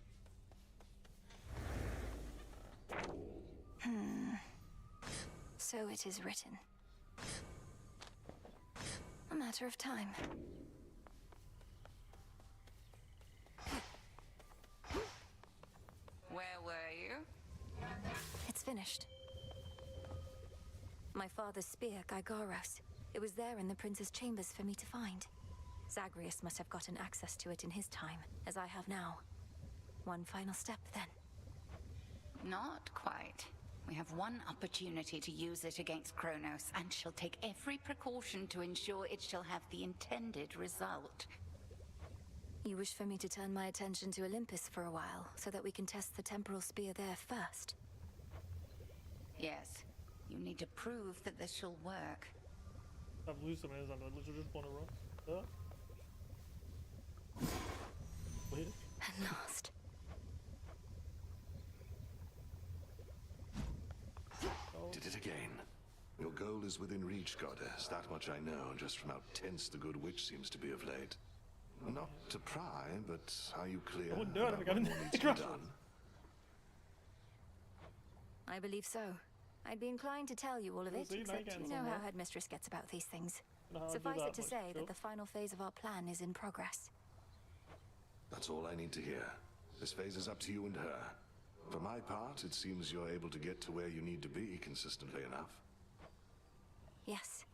So it is written. A matter of time. Where were you? It's finished. My father's spear, Gygaros. It was there in the prince's chambers for me to find. Zagreus must have gotten access to it in his time, as I have now. One final step, then. Not quite. We have one opportunity to use it against Kronos, and she'll take every precaution to ensure it shall have the intended result. You wish for me to turn my attention to Olympus for a while, so that we can test the temporal spear there first? Yes. You need to prove that this shall work. I've lose some hands on it. Literally just want to run. Wait. At last. Did it again. Your goal is within reach, goddess. That much I know, just from how tense the good witch seems to be of late. Not to pry, but are you clear? I wouldn't do it if I got in needs to be done? I believe so. I'd be inclined to tell you all of it, See, now you're except getting you know somewhere. how Headmistress gets about these things. Know how I do Suffice that it to much, say sure. that the final phase of our plan is in progress. That's all I need to hear. This phase is up to you and her. For my part, it seems you're able to get to where you need to be consistently enough. Yes.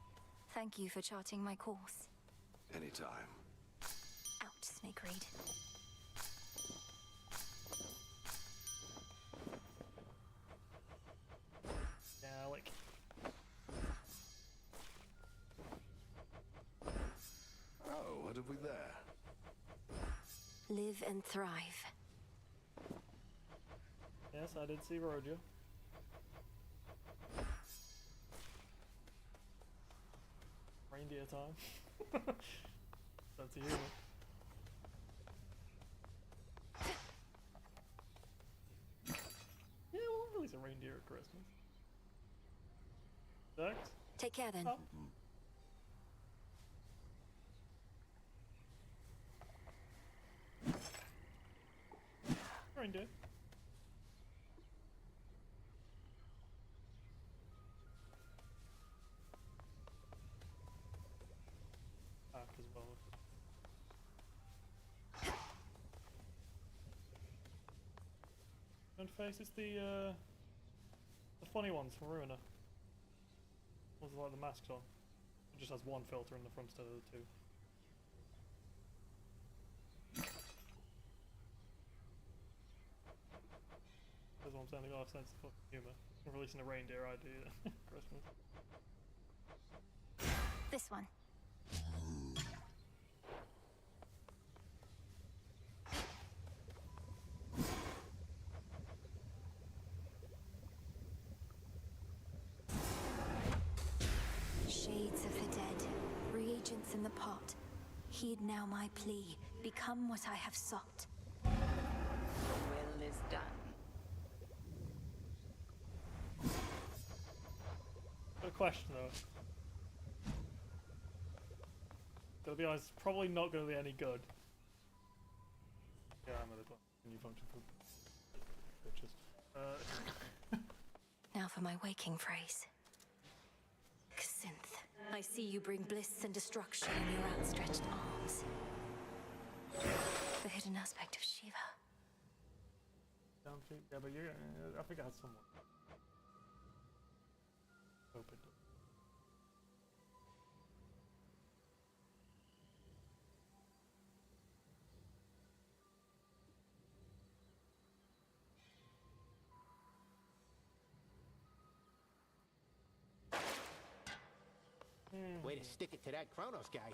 Thank you for charting my course. Anytime. Out, Snake Reed. Yeah, like. Oh, what have we there? Live and thrive. Yes, I did see Roger. Reindeer time. That's a humor. Yeah, we'll release a reindeer at Christmas. Ducks? Take care then. Oh. Reindeer. As well. Don't face it's the funny ones from Ruiner. Ones with like the masks on. It just has one filter in the front instead of the two. That's what I'm saying, they got a sense of fucking humour. I'm releasing a reindeer idea at Christmas. This one. Shades of the dead, reagents in the pot. Heed now my plea. Become what I have sought. The will is done. Got a question though. Gotta be honest, it's probably not gonna be any good. Yeah, I'm gonna new function for bitches. Now for my waking phrase. Synth, I see you bring bliss and destruction in your outstretched arms. The hidden aspect of Shiva. Yeah, but you're, I think I had someone. Open. Way to stick it to that Kronos guy.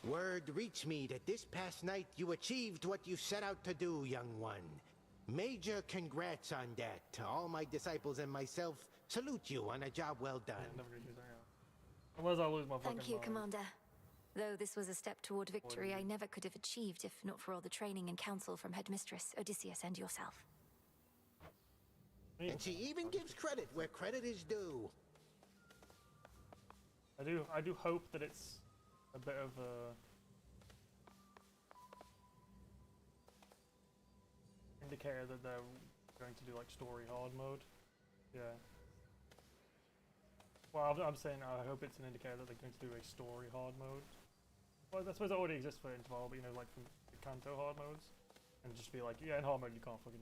Word reached me that this past night you achieved what you set out to do, young one. Major congrats on that. All my disciples and myself salute you on a job well done. Never gonna use that out. Unless I lose my fucking Thank you, mind. Commander. Though this was a step toward victory I never could have achieved if not for all the training and counsel from Headmistress Odysseus and yourself. And she even gives credit where credit is due. I do hope that it's a bit of a indicator that they're going to do like story hard mode. Yeah. Well, I'm saying I hope it's an indicator that they're going to do a story hard mode. Well, I suppose it already exists for interval, but you know, like from the Kanto hard modes, and just be like, yeah, in hard mode you can't fucking.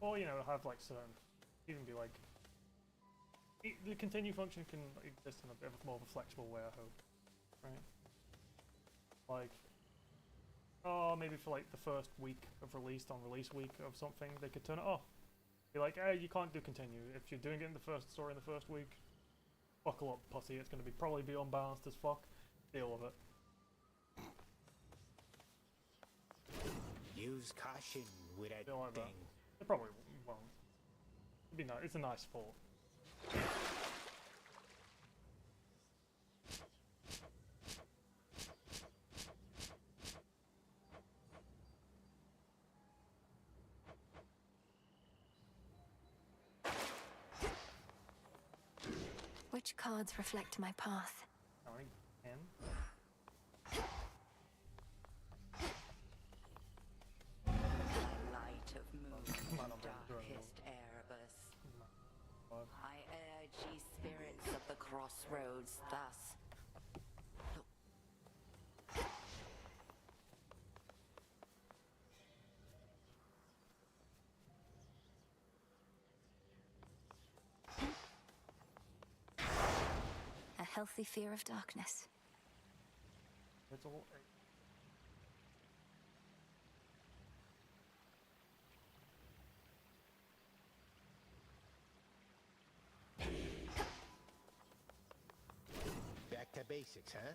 Or, you know, have like certain, even be like, the continue function can exist in a bit more of a flexible way, I hope, right? Like, oh, maybe for like the first week of release, on release week of something, they could turn it off. Be like, hey, you can't do continue. If you're doing it in the first story in the first week, buckle up, pussy, it's gonna be probably be unbalanced as fuck. Deal with it. Use caution with that Feel like thing. That. It probably won't. It'd be nice. It's a nice thought. Which cards reflect my path? Light of moon, darkest Erebus. I urge ye spirits of the crossroads thus. A healthy fear of darkness. It's all. Back to basics, huh?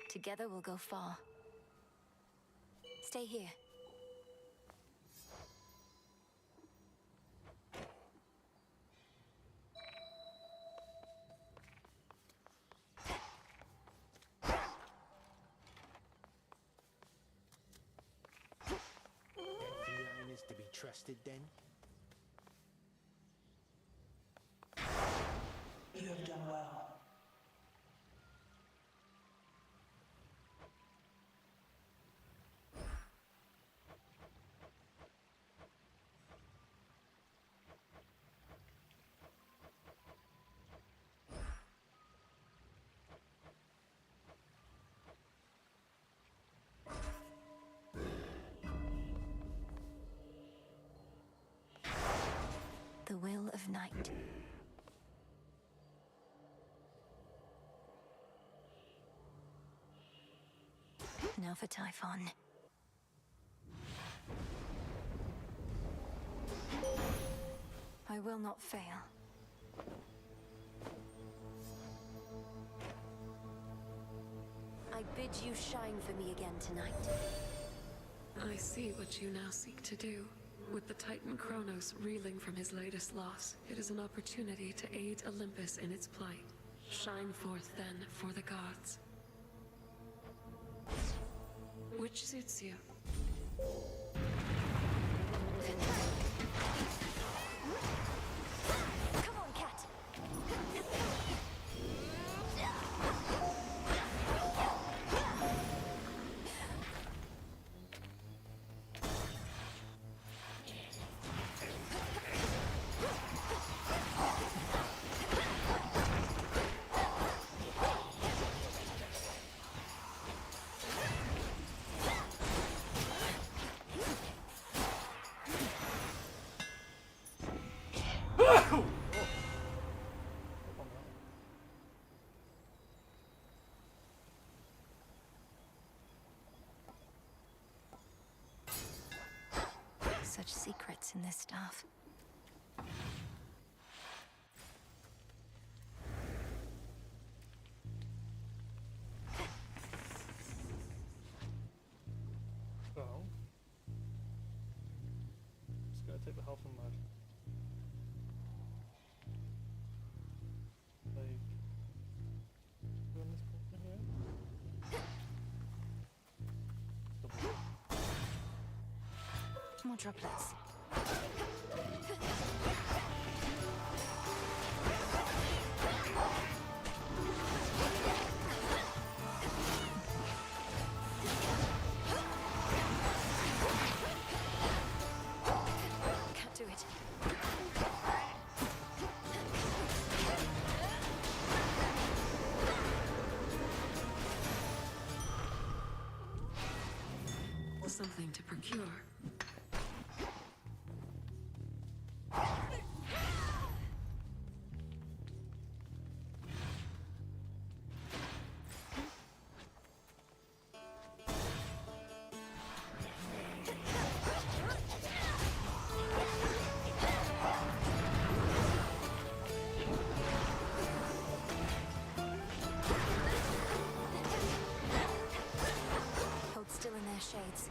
Together we'll go far. Stay here. That feline is to be trusted then? You have done well. The will of night. Now for Typhon. I will not fail. I bid you shine for me again tonight. I see what you now seek to do. With the Titan Kronos reeling from his latest loss, it is an opportunity to aid Olympus in its plight. Shine forth then for the gods. Which suits you? Come on, cat. Such secrets in this stuff. So, just gonna take the health from that. Like, run this portion here. More droplets. Can't do it. Something to procure. Hold still in their shades.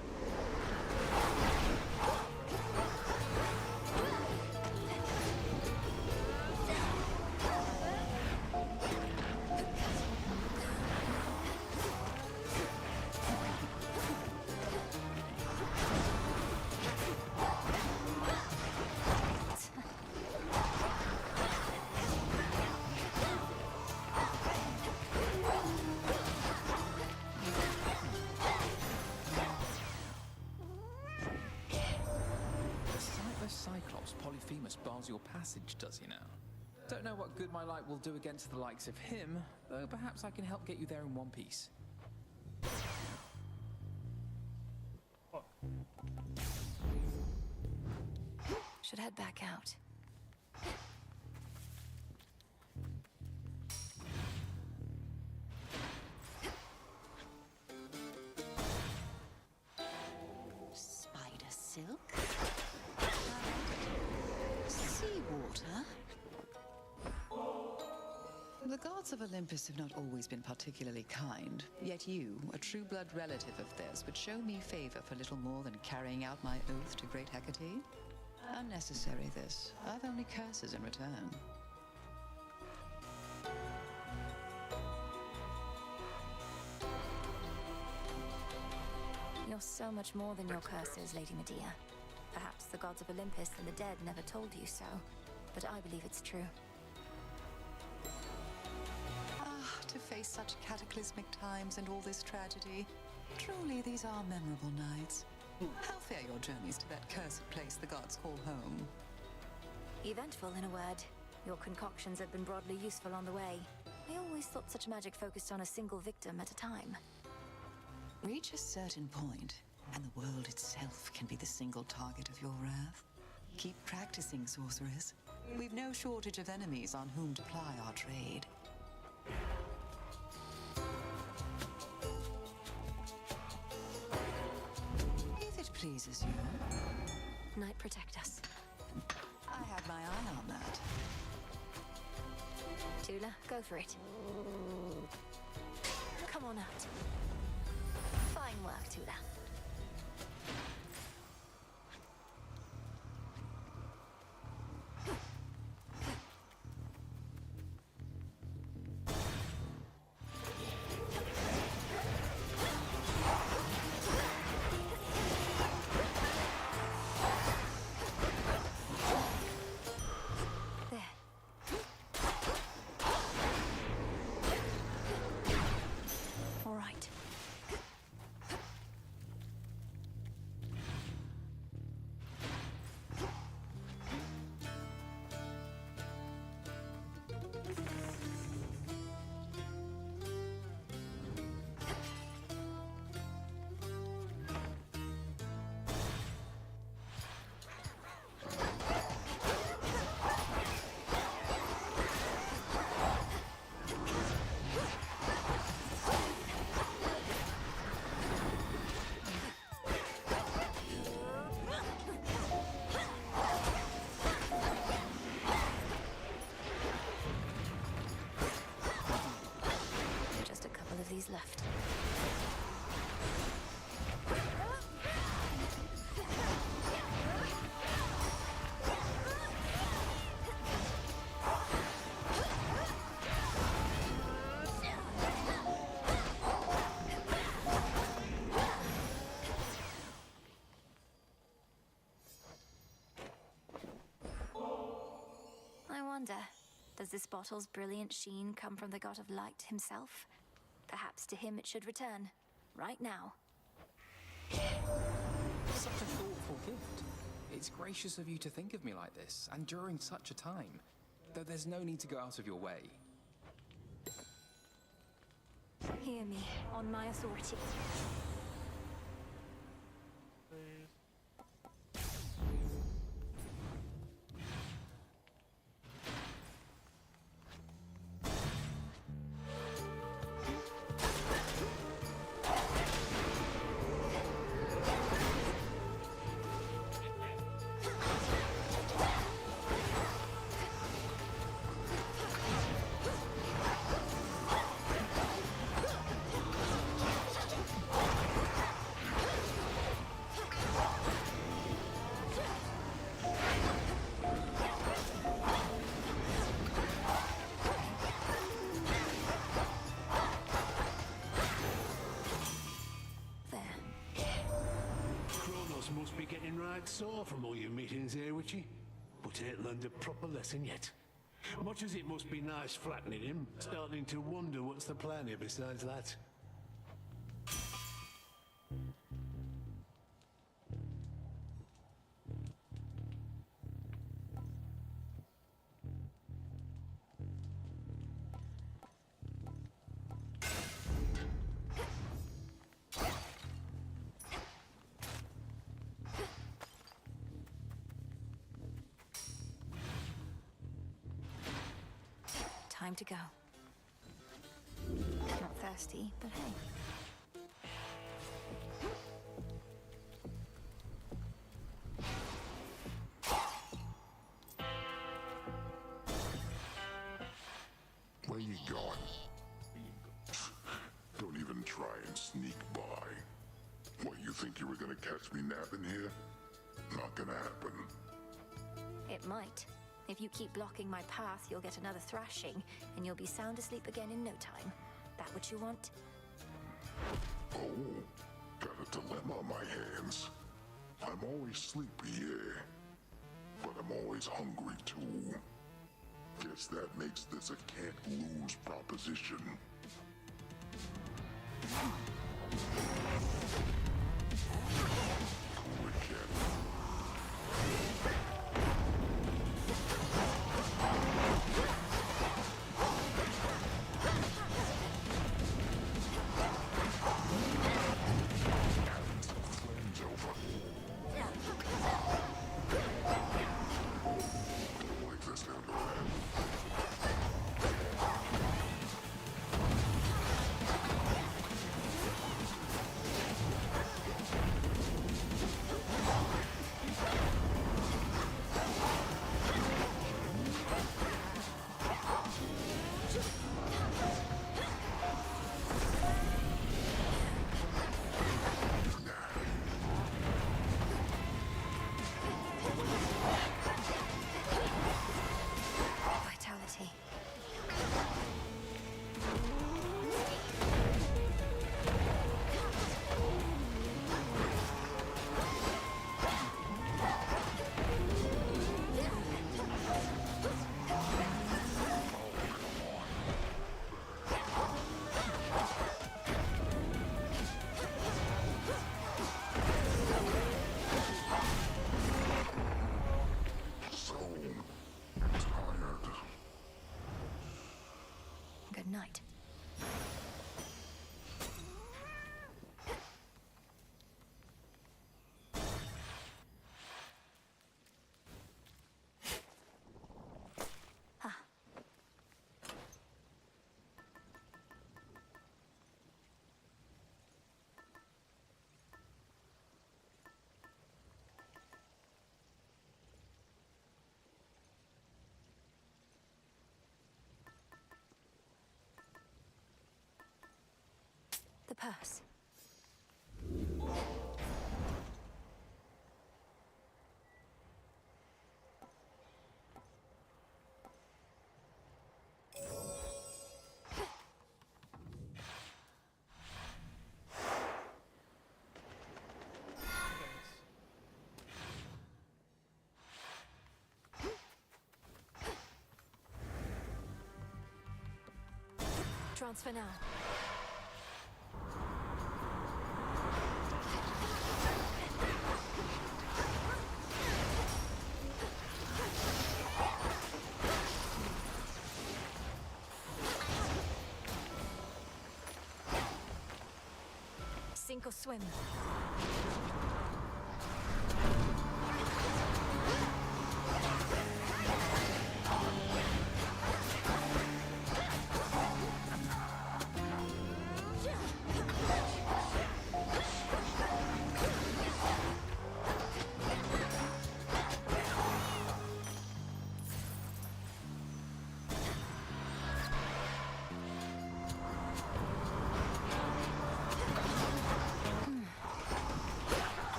Cyclops Polyphemus bars your passage, does he now? Don't know what good my light will do against the likes of him, though perhaps I can help get you there in one piece. Should head back out. Spider silk? Seawater? The gods of Olympus have not always been particularly kind, yet you, a true blood relative of theirs, would show me favor for little more than carrying out my oath to great Hecate? Unnecessary, this. I've only curses in return. You're so much more than your curses, Lady Medea. Perhaps the gods of Olympus and the dead never told you so, but I believe it's true. Ah, to face such cataclysmic times and all this tragedy. Truly, these are memorable nights. How fare your journeys to that cursed place the gods call home? Eventful, in a word. Your concoctions have been broadly useful on the way. I always thought such magic focused on a single victim at a time. Reach a certain point, and the world itself can be the single target of your wrath. Keep practicing, sorceress. We've no shortage of enemies on whom to ply our trade. If it pleases you. Night protect us. I had my eye on that. Tula, go for it. Come on out. Fine work, Tula. wonder, does this bottle's brilliant sheen come from the god of light himself? Perhaps to him it should return, right now. Such a thoughtful gift. It's gracious of you to think of me like this, and during such a time. Though there's no need to go out of your way. Hear me, on my authority. Must be getting right sore from all your meetings here, Witchy. But ain't learned a proper lesson yet. Much as it must be nice flattening him, starting to wonder what's the plan here besides that. Time to go. Not thirsty, but hey. Where you going? Don't even try and sneak by. What, you think you were gonna catch me napping here? Not gonna happen. It might. If you keep blocking my path, you'll get another thrashing, and you'll be sound asleep again in no time. That what you want? Oh, got a dilemma on my hands. I'm always sleepy, yeah. But I'm always hungry, too. Guess that makes this a can't-lose proposition. Good night. The purse. chance for now. Sink or swim.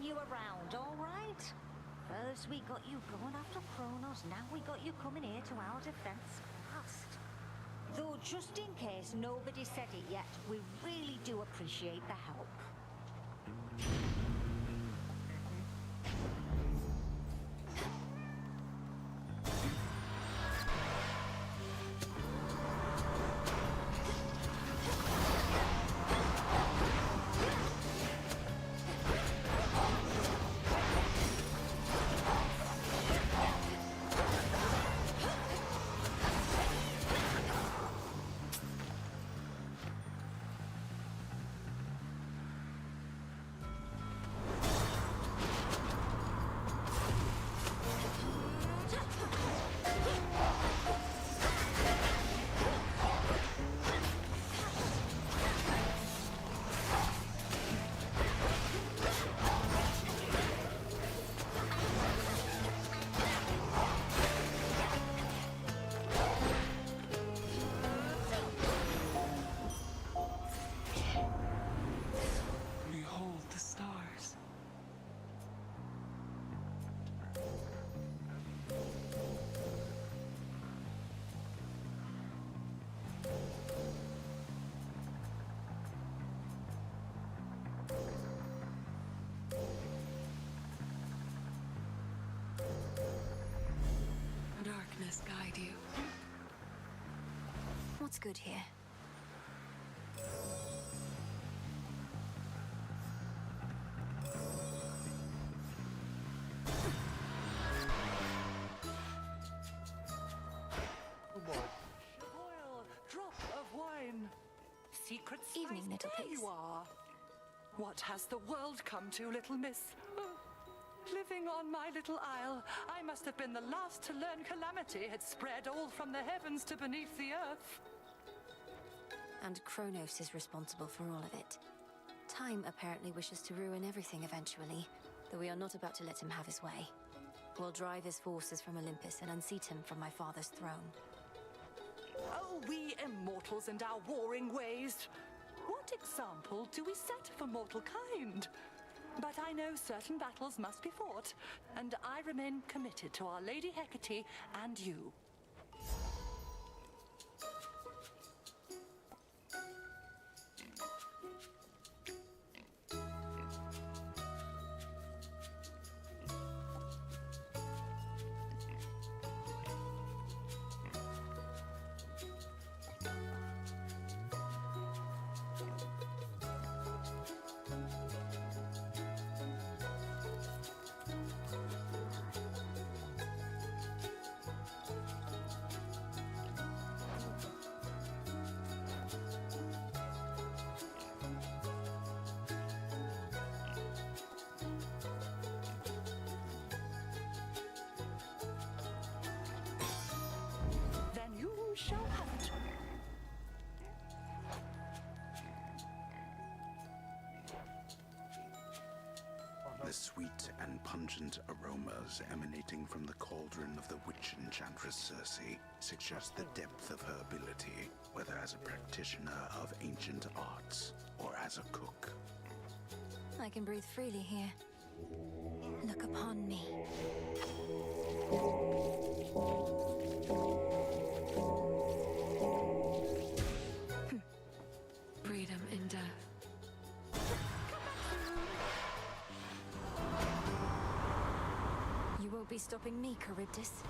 You around, all right? First we got you going after Kronos, now we got you coming here to our defense fast. Though just in case nobody said it yet, we really do appreciate the help. Guide you. What's good here? Drop of wine. Secret Evening, little there pigs. you are. What has the world come to, little miss? Oh, living on my little isle, I must have been the last to learn calamity had spread all from the heavens to beneath the earth. And Kronos is responsible for all of it. Time apparently wishes to ruin everything eventually, though we are not about to let him have his way. We'll drive his forces from Olympus and unseat him from my father's throne. Oh, we immortals and our warring ways. What example do we set for mortal kind? But I know certain battles must be fought, and I remain committed to Our Lady Hecate and you. The sweet and pungent aromas emanating from the cauldron of the witch enchantress Circe suggest the depth of her ability, whether as a practitioner of ancient arts or as a cook. I can breathe freely here. Look upon me. Freedom in death. You won't be stopping me, Charybdis.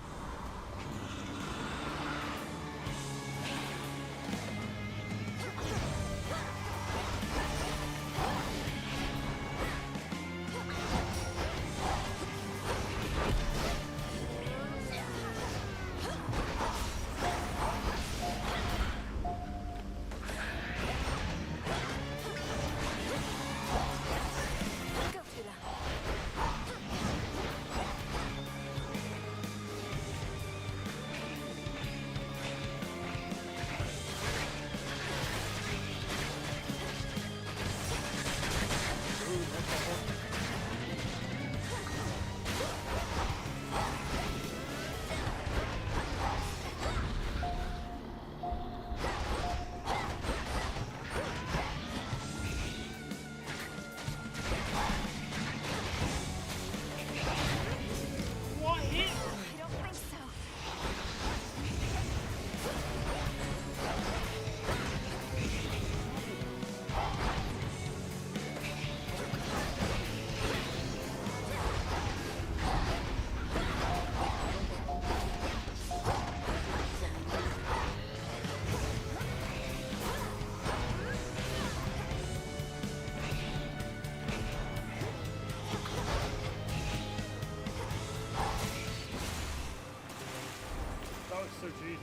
So cheap.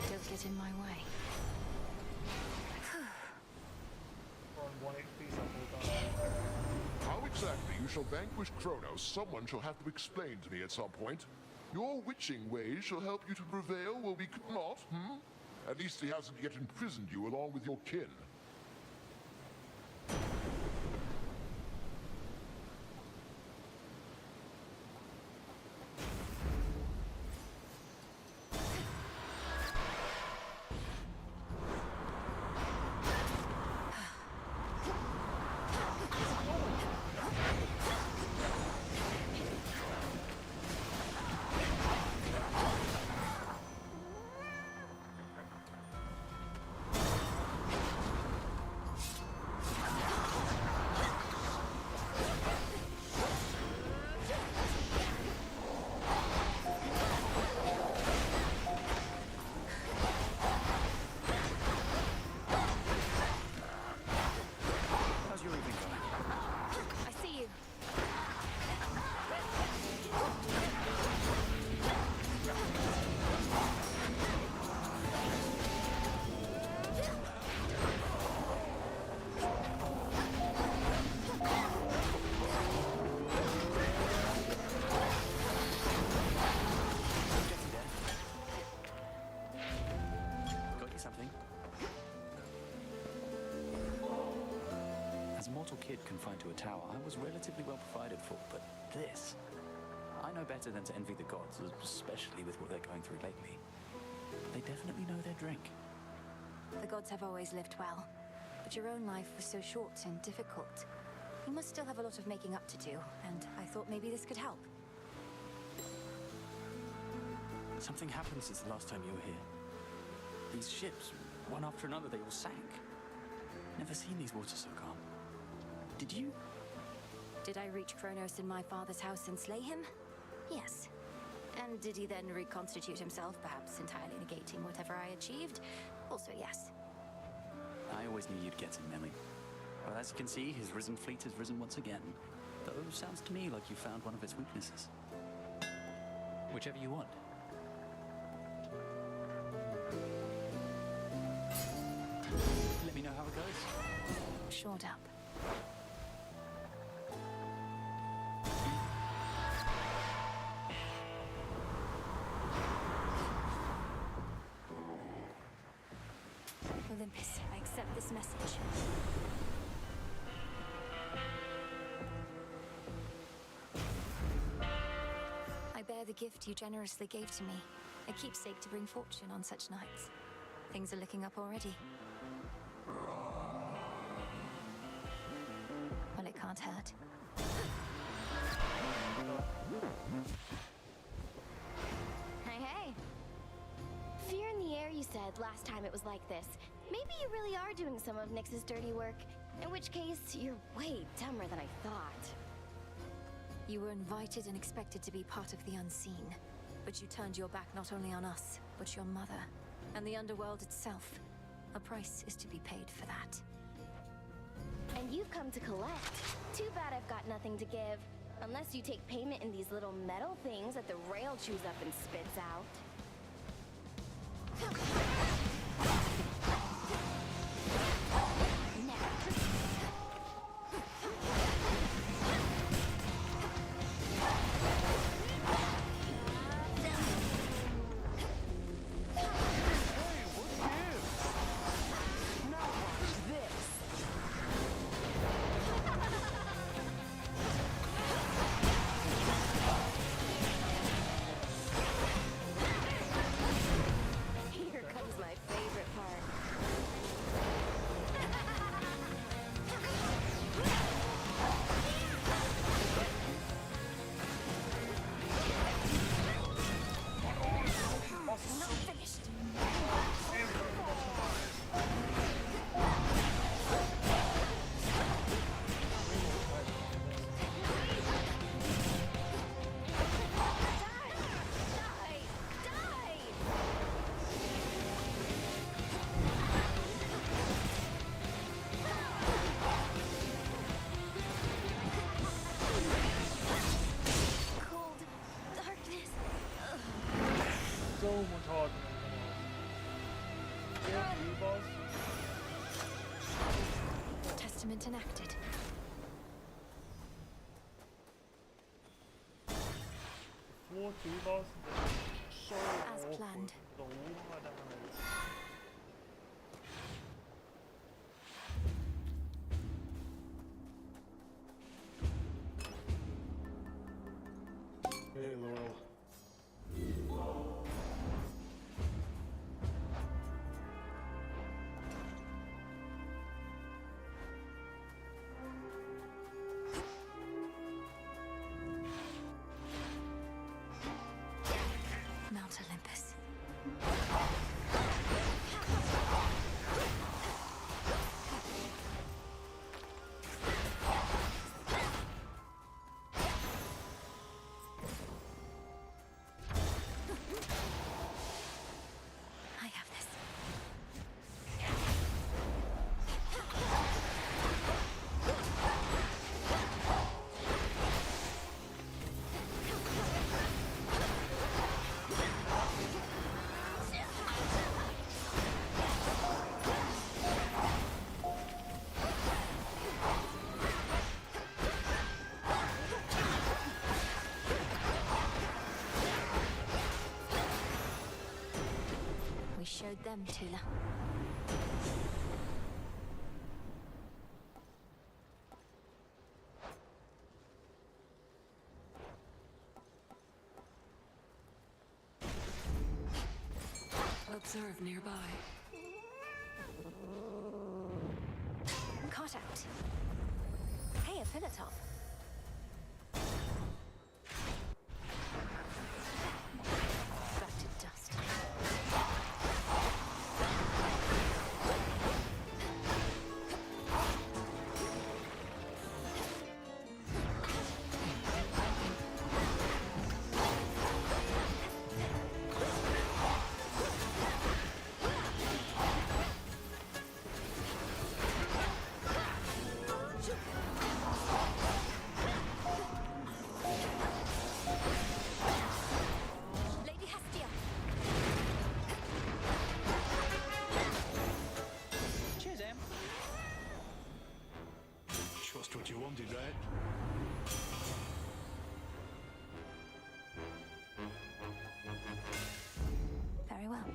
Don't get in my way. We're on 1 HP sample. How exactly you shall vanquish Kronos, someone shall have to explain to me at some point. Your witching ways shall help you to prevail where we could not, At least he hasn't yet imprisoned you along with your kin. Kid confined to a tower, I was relatively well provided for, but this... I know better than to envy the gods, especially with what they're going through lately. They definitely know their drink. The gods have always lived well, but your own life was so short and difficult. You must still have a lot of making up to do, and I thought maybe this could help. Something happened since the last time you were here. These ships, one after another, they all sank. Never seen these waters so calm. Did you? Did I reach Kronos in my father's house and slay him? Yes. And did he then reconstitute himself, perhaps entirely negating whatever I achieved? Also yes. I always knew you'd get him, Millie. Well, as you can see, his risen fleet has risen once again. Though, sounds to me like you found one of its weaknesses. Whichever you want. Let me know how it goes. Shored up. Olympus, I accept this message. bear the gift you generously gave to me. A keepsake to bring fortune on such nights. Things are looking up already. Well, it can't hurt. Hey. Fear in the air, you said last time it was like this. Maybe you really are doing some of Nyx's dirty work. In which case, you're way dumber than I thought. You were invited and expected to be part of the unseen. But you turned your back not only on us, but your mother, and the underworld itself. A price is to be paid for that. And you've come to collect. Too bad I've got nothing to give. Unless you take payment in these little metal things that the rail chews up and spits out. So much harder than you, boss. Testament enacted. Floor 2 boss. So As awkward. planned. The lot of damage. Hey, Laurel. Mount Olympus. I have this. We showed them, Tula. Observe nearby. Caught out. Hey, a Philotop. Back to dust. Lady Hestia. Cheers, Em. Just what you wanted, right? Very well.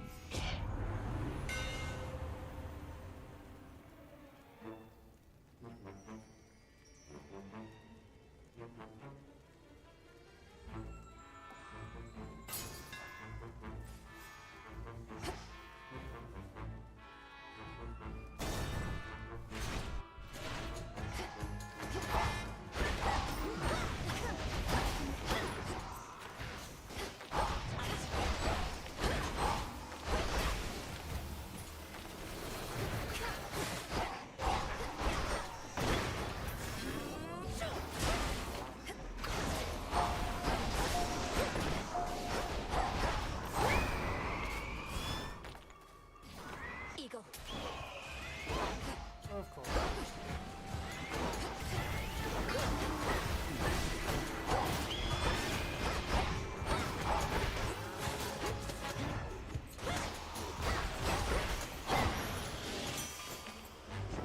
Of course.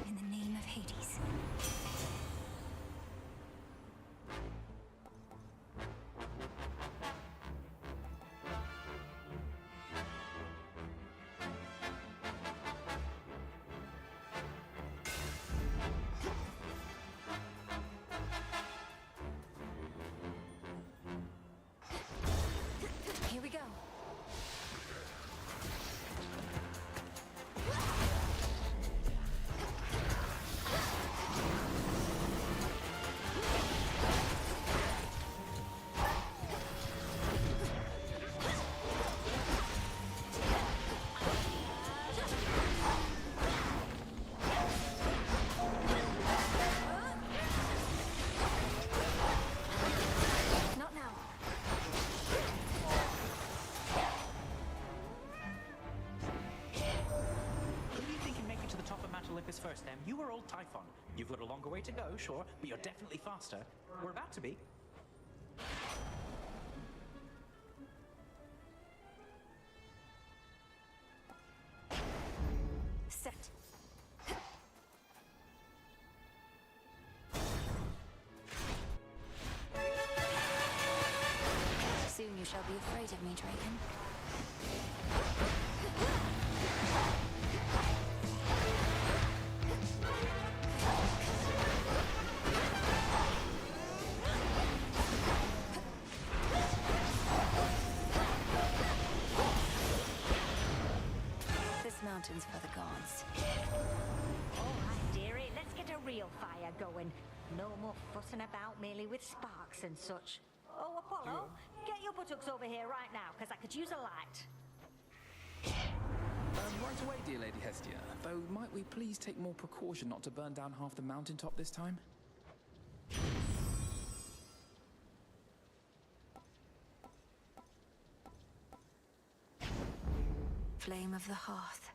In the name of Hades. Here we go. Not now. Who do you think can make it to the top of Mount Olympus first, then? You or old Typhon? You've got a longer way to go, sure, but you're definitely faster. We're about to be. Set. Soon you shall be afraid of me, Draken. This mountain's for the gods. All right, dearie, let's get a real fire going. No more fussing about merely with sparks and such. Oh, Apollo, get your buttocks over here right now, because I could use a light. Right away, dear Lady Hestia. Though, might we please take more precaution not to burn down half the mountaintop this time? Flame of the hearth.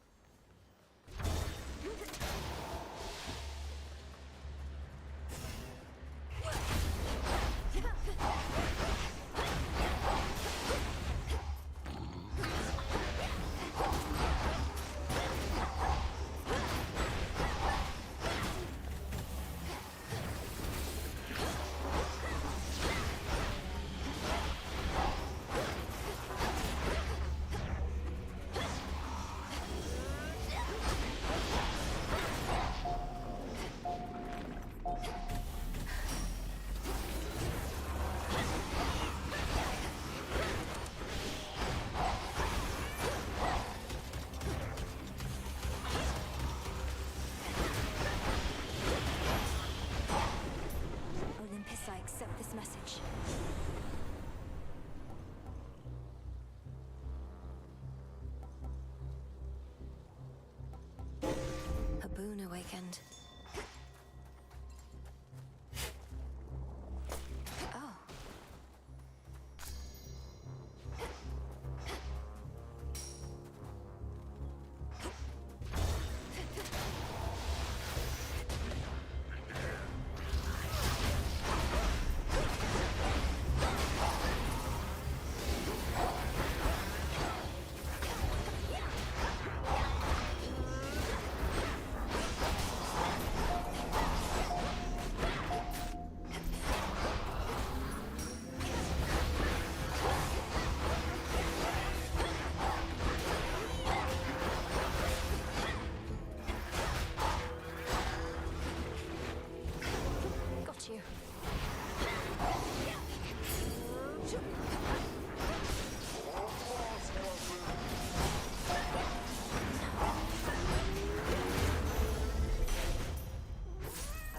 Olympus, I accept this message. A boon awakened. Oh. Got you.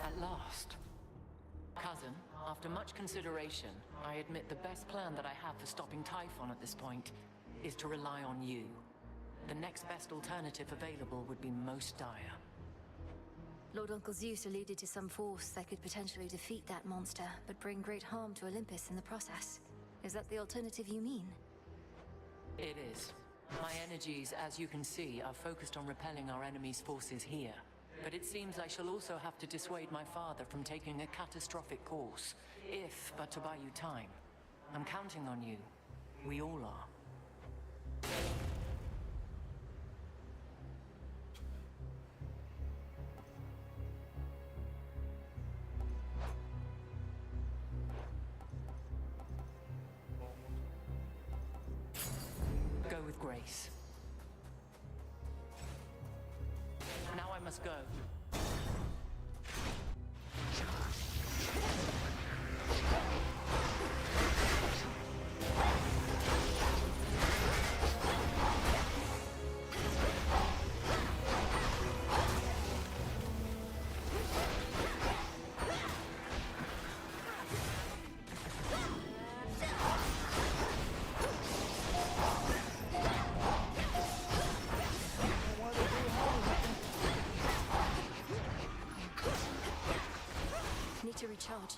At last. Cousin, after much consideration, I admit the best plan that I have for stopping Typhon at this point is to rely on you. The next best alternative available would be most dire. Lord Uncle Zeus alluded to some force that could potentially defeat that monster, but bring great harm to Olympus in the process. Is that the alternative you mean? It is. My energies, as you can see, are focused on repelling our enemy's forces here. But it seems I shall also have to dissuade my father from taking a catastrophic course, if but to buy you time. I'm counting on you. We all are. Go with grace. Now I must go. Need to recharge.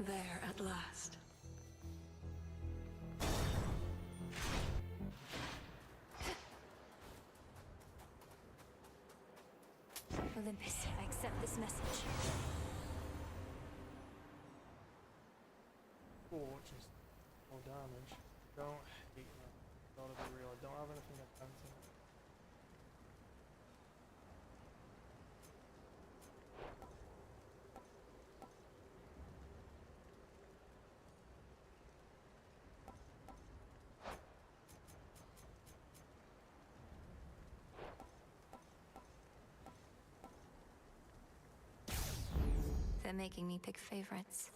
There at last. Olympus, I accept this message. Oh, just more damage. Don't hate that. Gotta be real. I don't have anything I can do. They're making me pick favorites.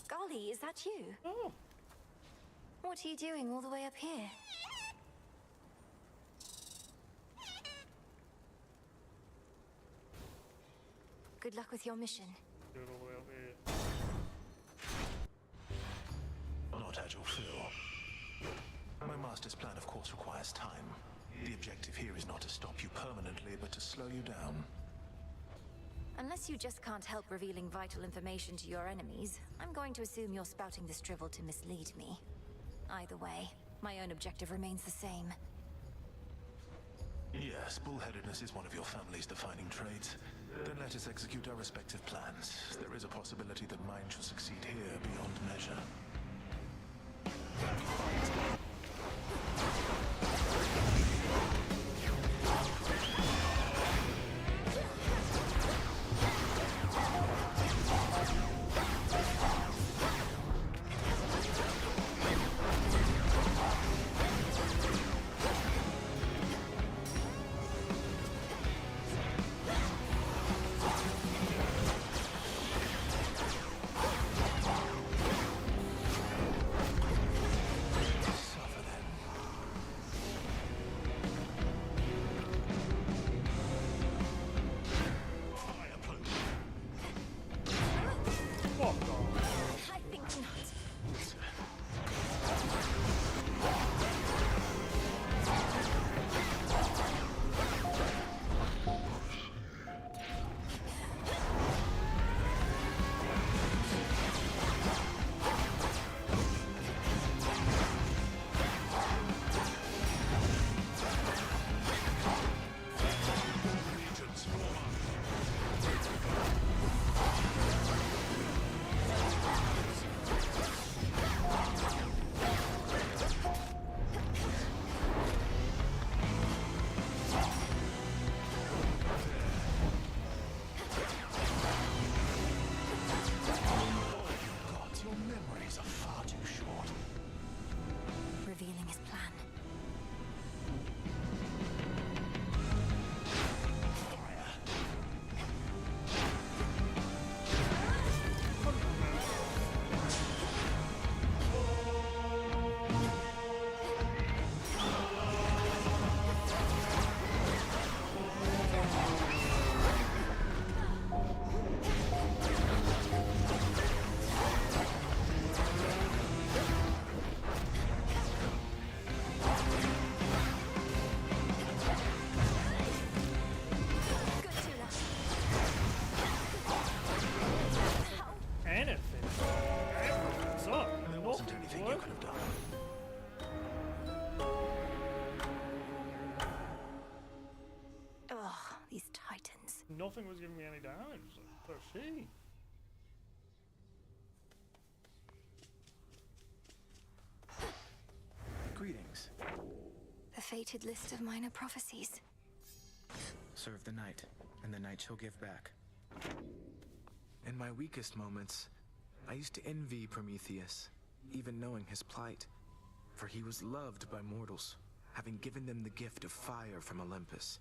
Golly, is that you? Oh. What are you doing all the way up here? Good luck with your mission. Do it all the way up here. Not as you'll feel. My master's plan, of course, requires time. The objective here is not to stop you permanently, but to slow you down. Unless you just can't help revealing vital information to your enemies, I'm going to assume you're spouting this drivel to mislead me. Either way, my own objective remains the same. Yes, bullheadedness is one of your family's defining traits. Then let us execute our respective plans. There is a possibility that mine shall succeed here beyond measure. nothing was giving me any damage. So she. Greetings. The fated list of minor prophecies. Serve the night, and the night shall give back. In my weakest moments, I used to envy Prometheus, even knowing his plight. For he was loved by mortals, having given them the gift of fire from Olympus.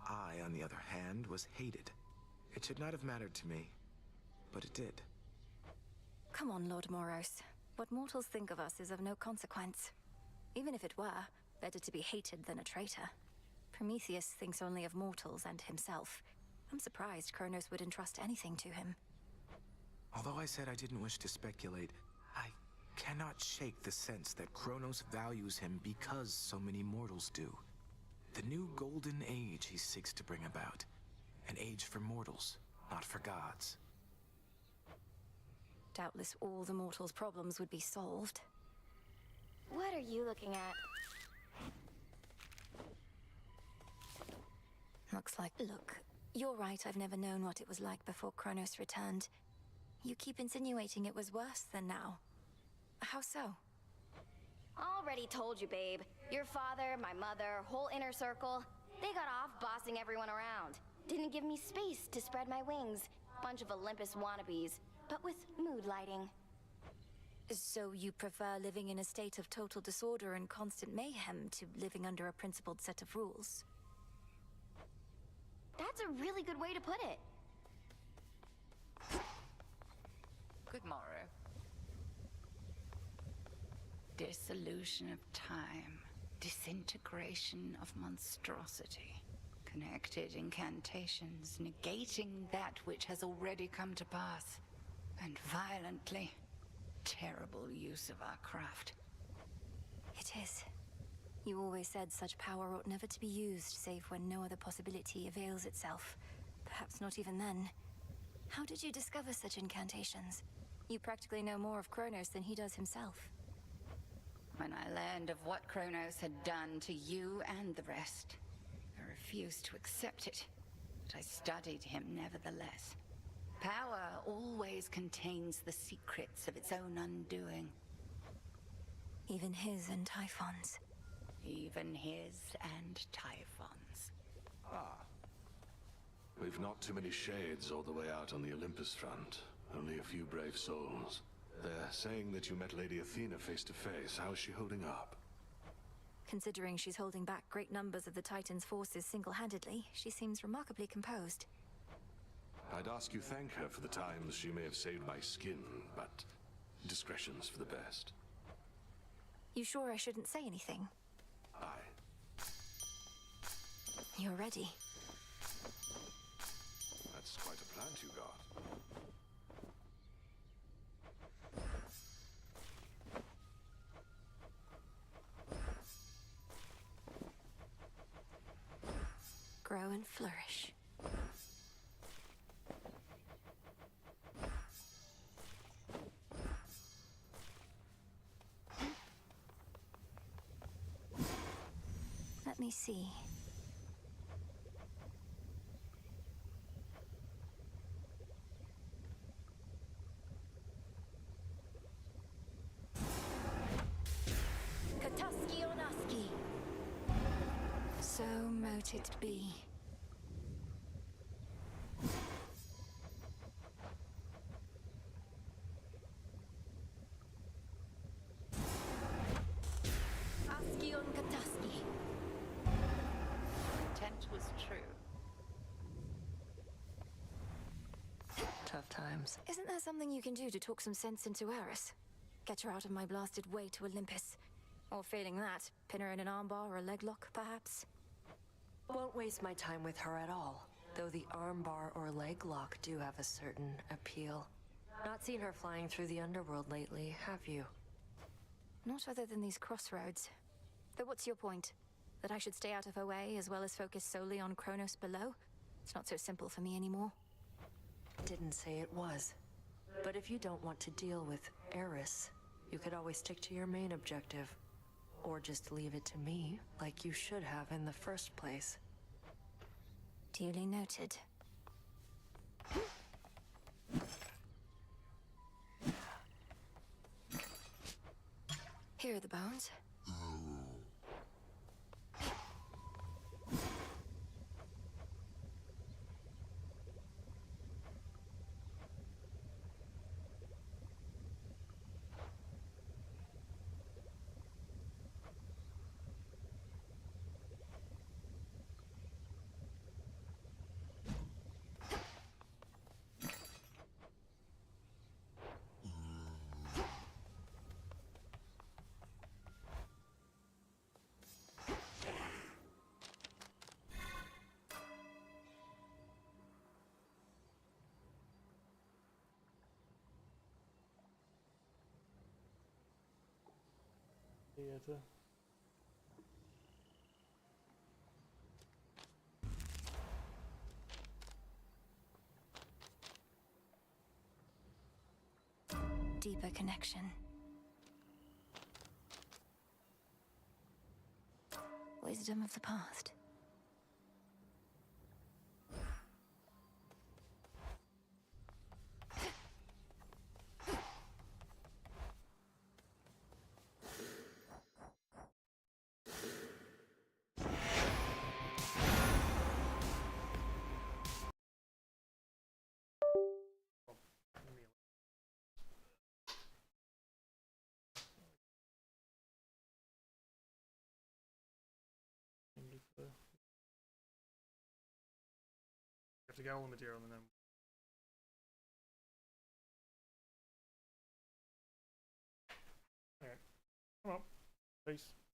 I, on the other hand, was hated. It should not have mattered to me, but it did. Come on, Lord Moros. What mortals think of us is of no consequence. Even if it were, better to be hated than a traitor. Prometheus thinks only of mortals and himself. I'm surprised Kronos would entrust anything to him. Although I said I didn't wish to speculate, I cannot shake the sense that Kronos values him because so many mortals do. The new golden age he seeks to bring about. An age for mortals, not for gods. Doubtless all the mortals' problems would be solved. What are you looking at? Looks like... Look, you're right, I've never known what it was like before Kronos returned. You keep insinuating it was worse than now. How so? Already told you, babe. Your father, my mother, whole inner circle, they got off bossing everyone around. Didn't give me space to spread my wings. Bunch of Olympus wannabes, but with mood lighting. So you prefer living in a state of total disorder and constant mayhem to living under a principled set of rules? That's a really good way to put it. Good morrow. Dissolution of time, disintegration of monstrosity, connected incantations, negating that which has already come to pass, and violently terrible use of our craft. It is. You always said such power ought never to be used, save when no other possibility avails itself. Perhaps not even then. How did you discover such incantations? You practically know more of Kronos than he does himself. When I learned of what Kronos had done to you and the rest, I refused to accept it, but I studied him nevertheless. Power always contains the secrets of its own undoing. Even his and Typhon's. Even his and Typhon's. Ah. We've not too many shades all the way out on the Olympus front. Only a few brave souls. They're saying that you met Lady Athena face to face. How is she holding up? Considering she's holding back great numbers of the Titan's forces single-handedly, she seems remarkably composed. I'd ask you thank her for the times she may have saved my skin, but discretion's for the best. You sure I shouldn't say anything? Aye. You're ready. That's quite a plant you got. Grow and flourish. Let me see. Kataski Onaski. So mote it be. Askion Kataski. Intent was true. Tough times. Isn't there something you can do to talk some sense into Eris? Get her out of my blasted way to Olympus. Or failing that, pin her in an armbar or a leg lock, perhaps? Won't waste my time with her at all, though the armbar or leg lock do have a certain appeal. Not seen her flying through the underworld lately, have you? Not other than these crossroads. Though what's your point? That I should stay out of her way as well as focus solely on Kronos below? It's not so simple for me anymore. Didn't say it was. But if you don't want to deal with Eris, you could always stick to your main objective. Or just leave it to me, like you should have in the first place. Duly noted. Here are the bones. Theater. Deeper connection. Wisdom of the past. You have to get all the material and then. Alright. Come on. Peace.